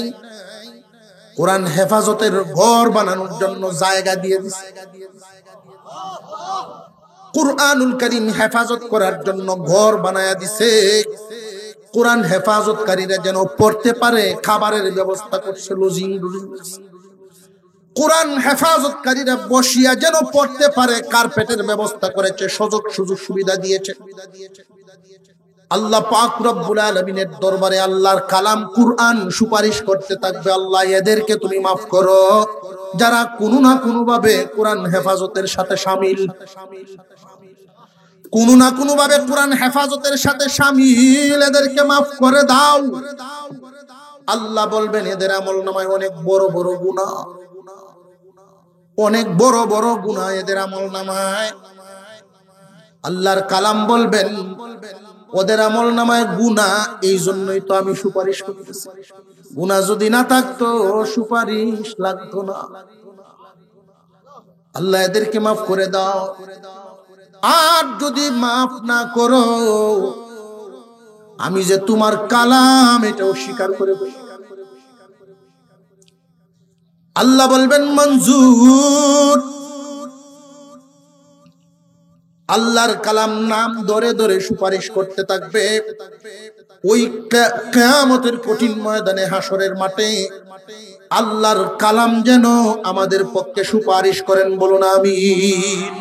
কোরআন হেফাজতের ঘর বানানোর জন্য জায়গা দিয়ে দিছে। কুরআনুল কারীম হেফাজত করার জন্য ঘর বানায়া দিছে। কোরআন হেফাজতকারীরা যেন পড়তে পারে, খাবারের ব্যবস্থা করছে, লজিং। কোরআন হেফাজতকারীরা বসিয়া যেন পড়তে পারে, কার্পেটের ব্যবস্থা করেছে, সুযোগ সুবিধা দিয়েছে। আল্লাহ পাক রব্বুল আলামিনের দরবারে আল্লাহর কালাম কুরআন সুপারিশ করতে থাকবে, আল্লাহ এদেরকে তুমি মাফ করো যারা কোনো না কোনো ভাবে কোরআন হেফাজতের সাথে শামিল, কোনো না কোনো ভাবে কোরআন হেফাজতের সাথে শামিল, এদেরকে মাফ করে দাও। আল্লাহ বলবেন এদের আমলনামায় অনেক বড় বড় গুনাহ, অনেক বড় বড় গুনাহ এদের আমলনামায়। আল্লাহর কালাম বলবেন ওদের আমলনামায় গুনাহ, এই জন্যই তো আমি সুপারিশ করতেছি। গুনাহ যদি না থাকতো সুপারিশ লাগতো না। আল্লাহ এদেরকে মাফ করে দাও। আর যদি মাফ না করো, আমি যে তোমার কালাম এটাও স্বীকার করে দেব। আল্লাহ বলবেন মঞ্জুর। আল্লাহর কালাম নাম ধরে ধরে সুপারিশ করতে থাকবে। ওই কিয়ামতের কঠিন ময়দানে, হাসরের মাঠে আল্লাহর কালাম যেন আমাদের পক্ষে সুপারিশ করেন, বলুন আমিন।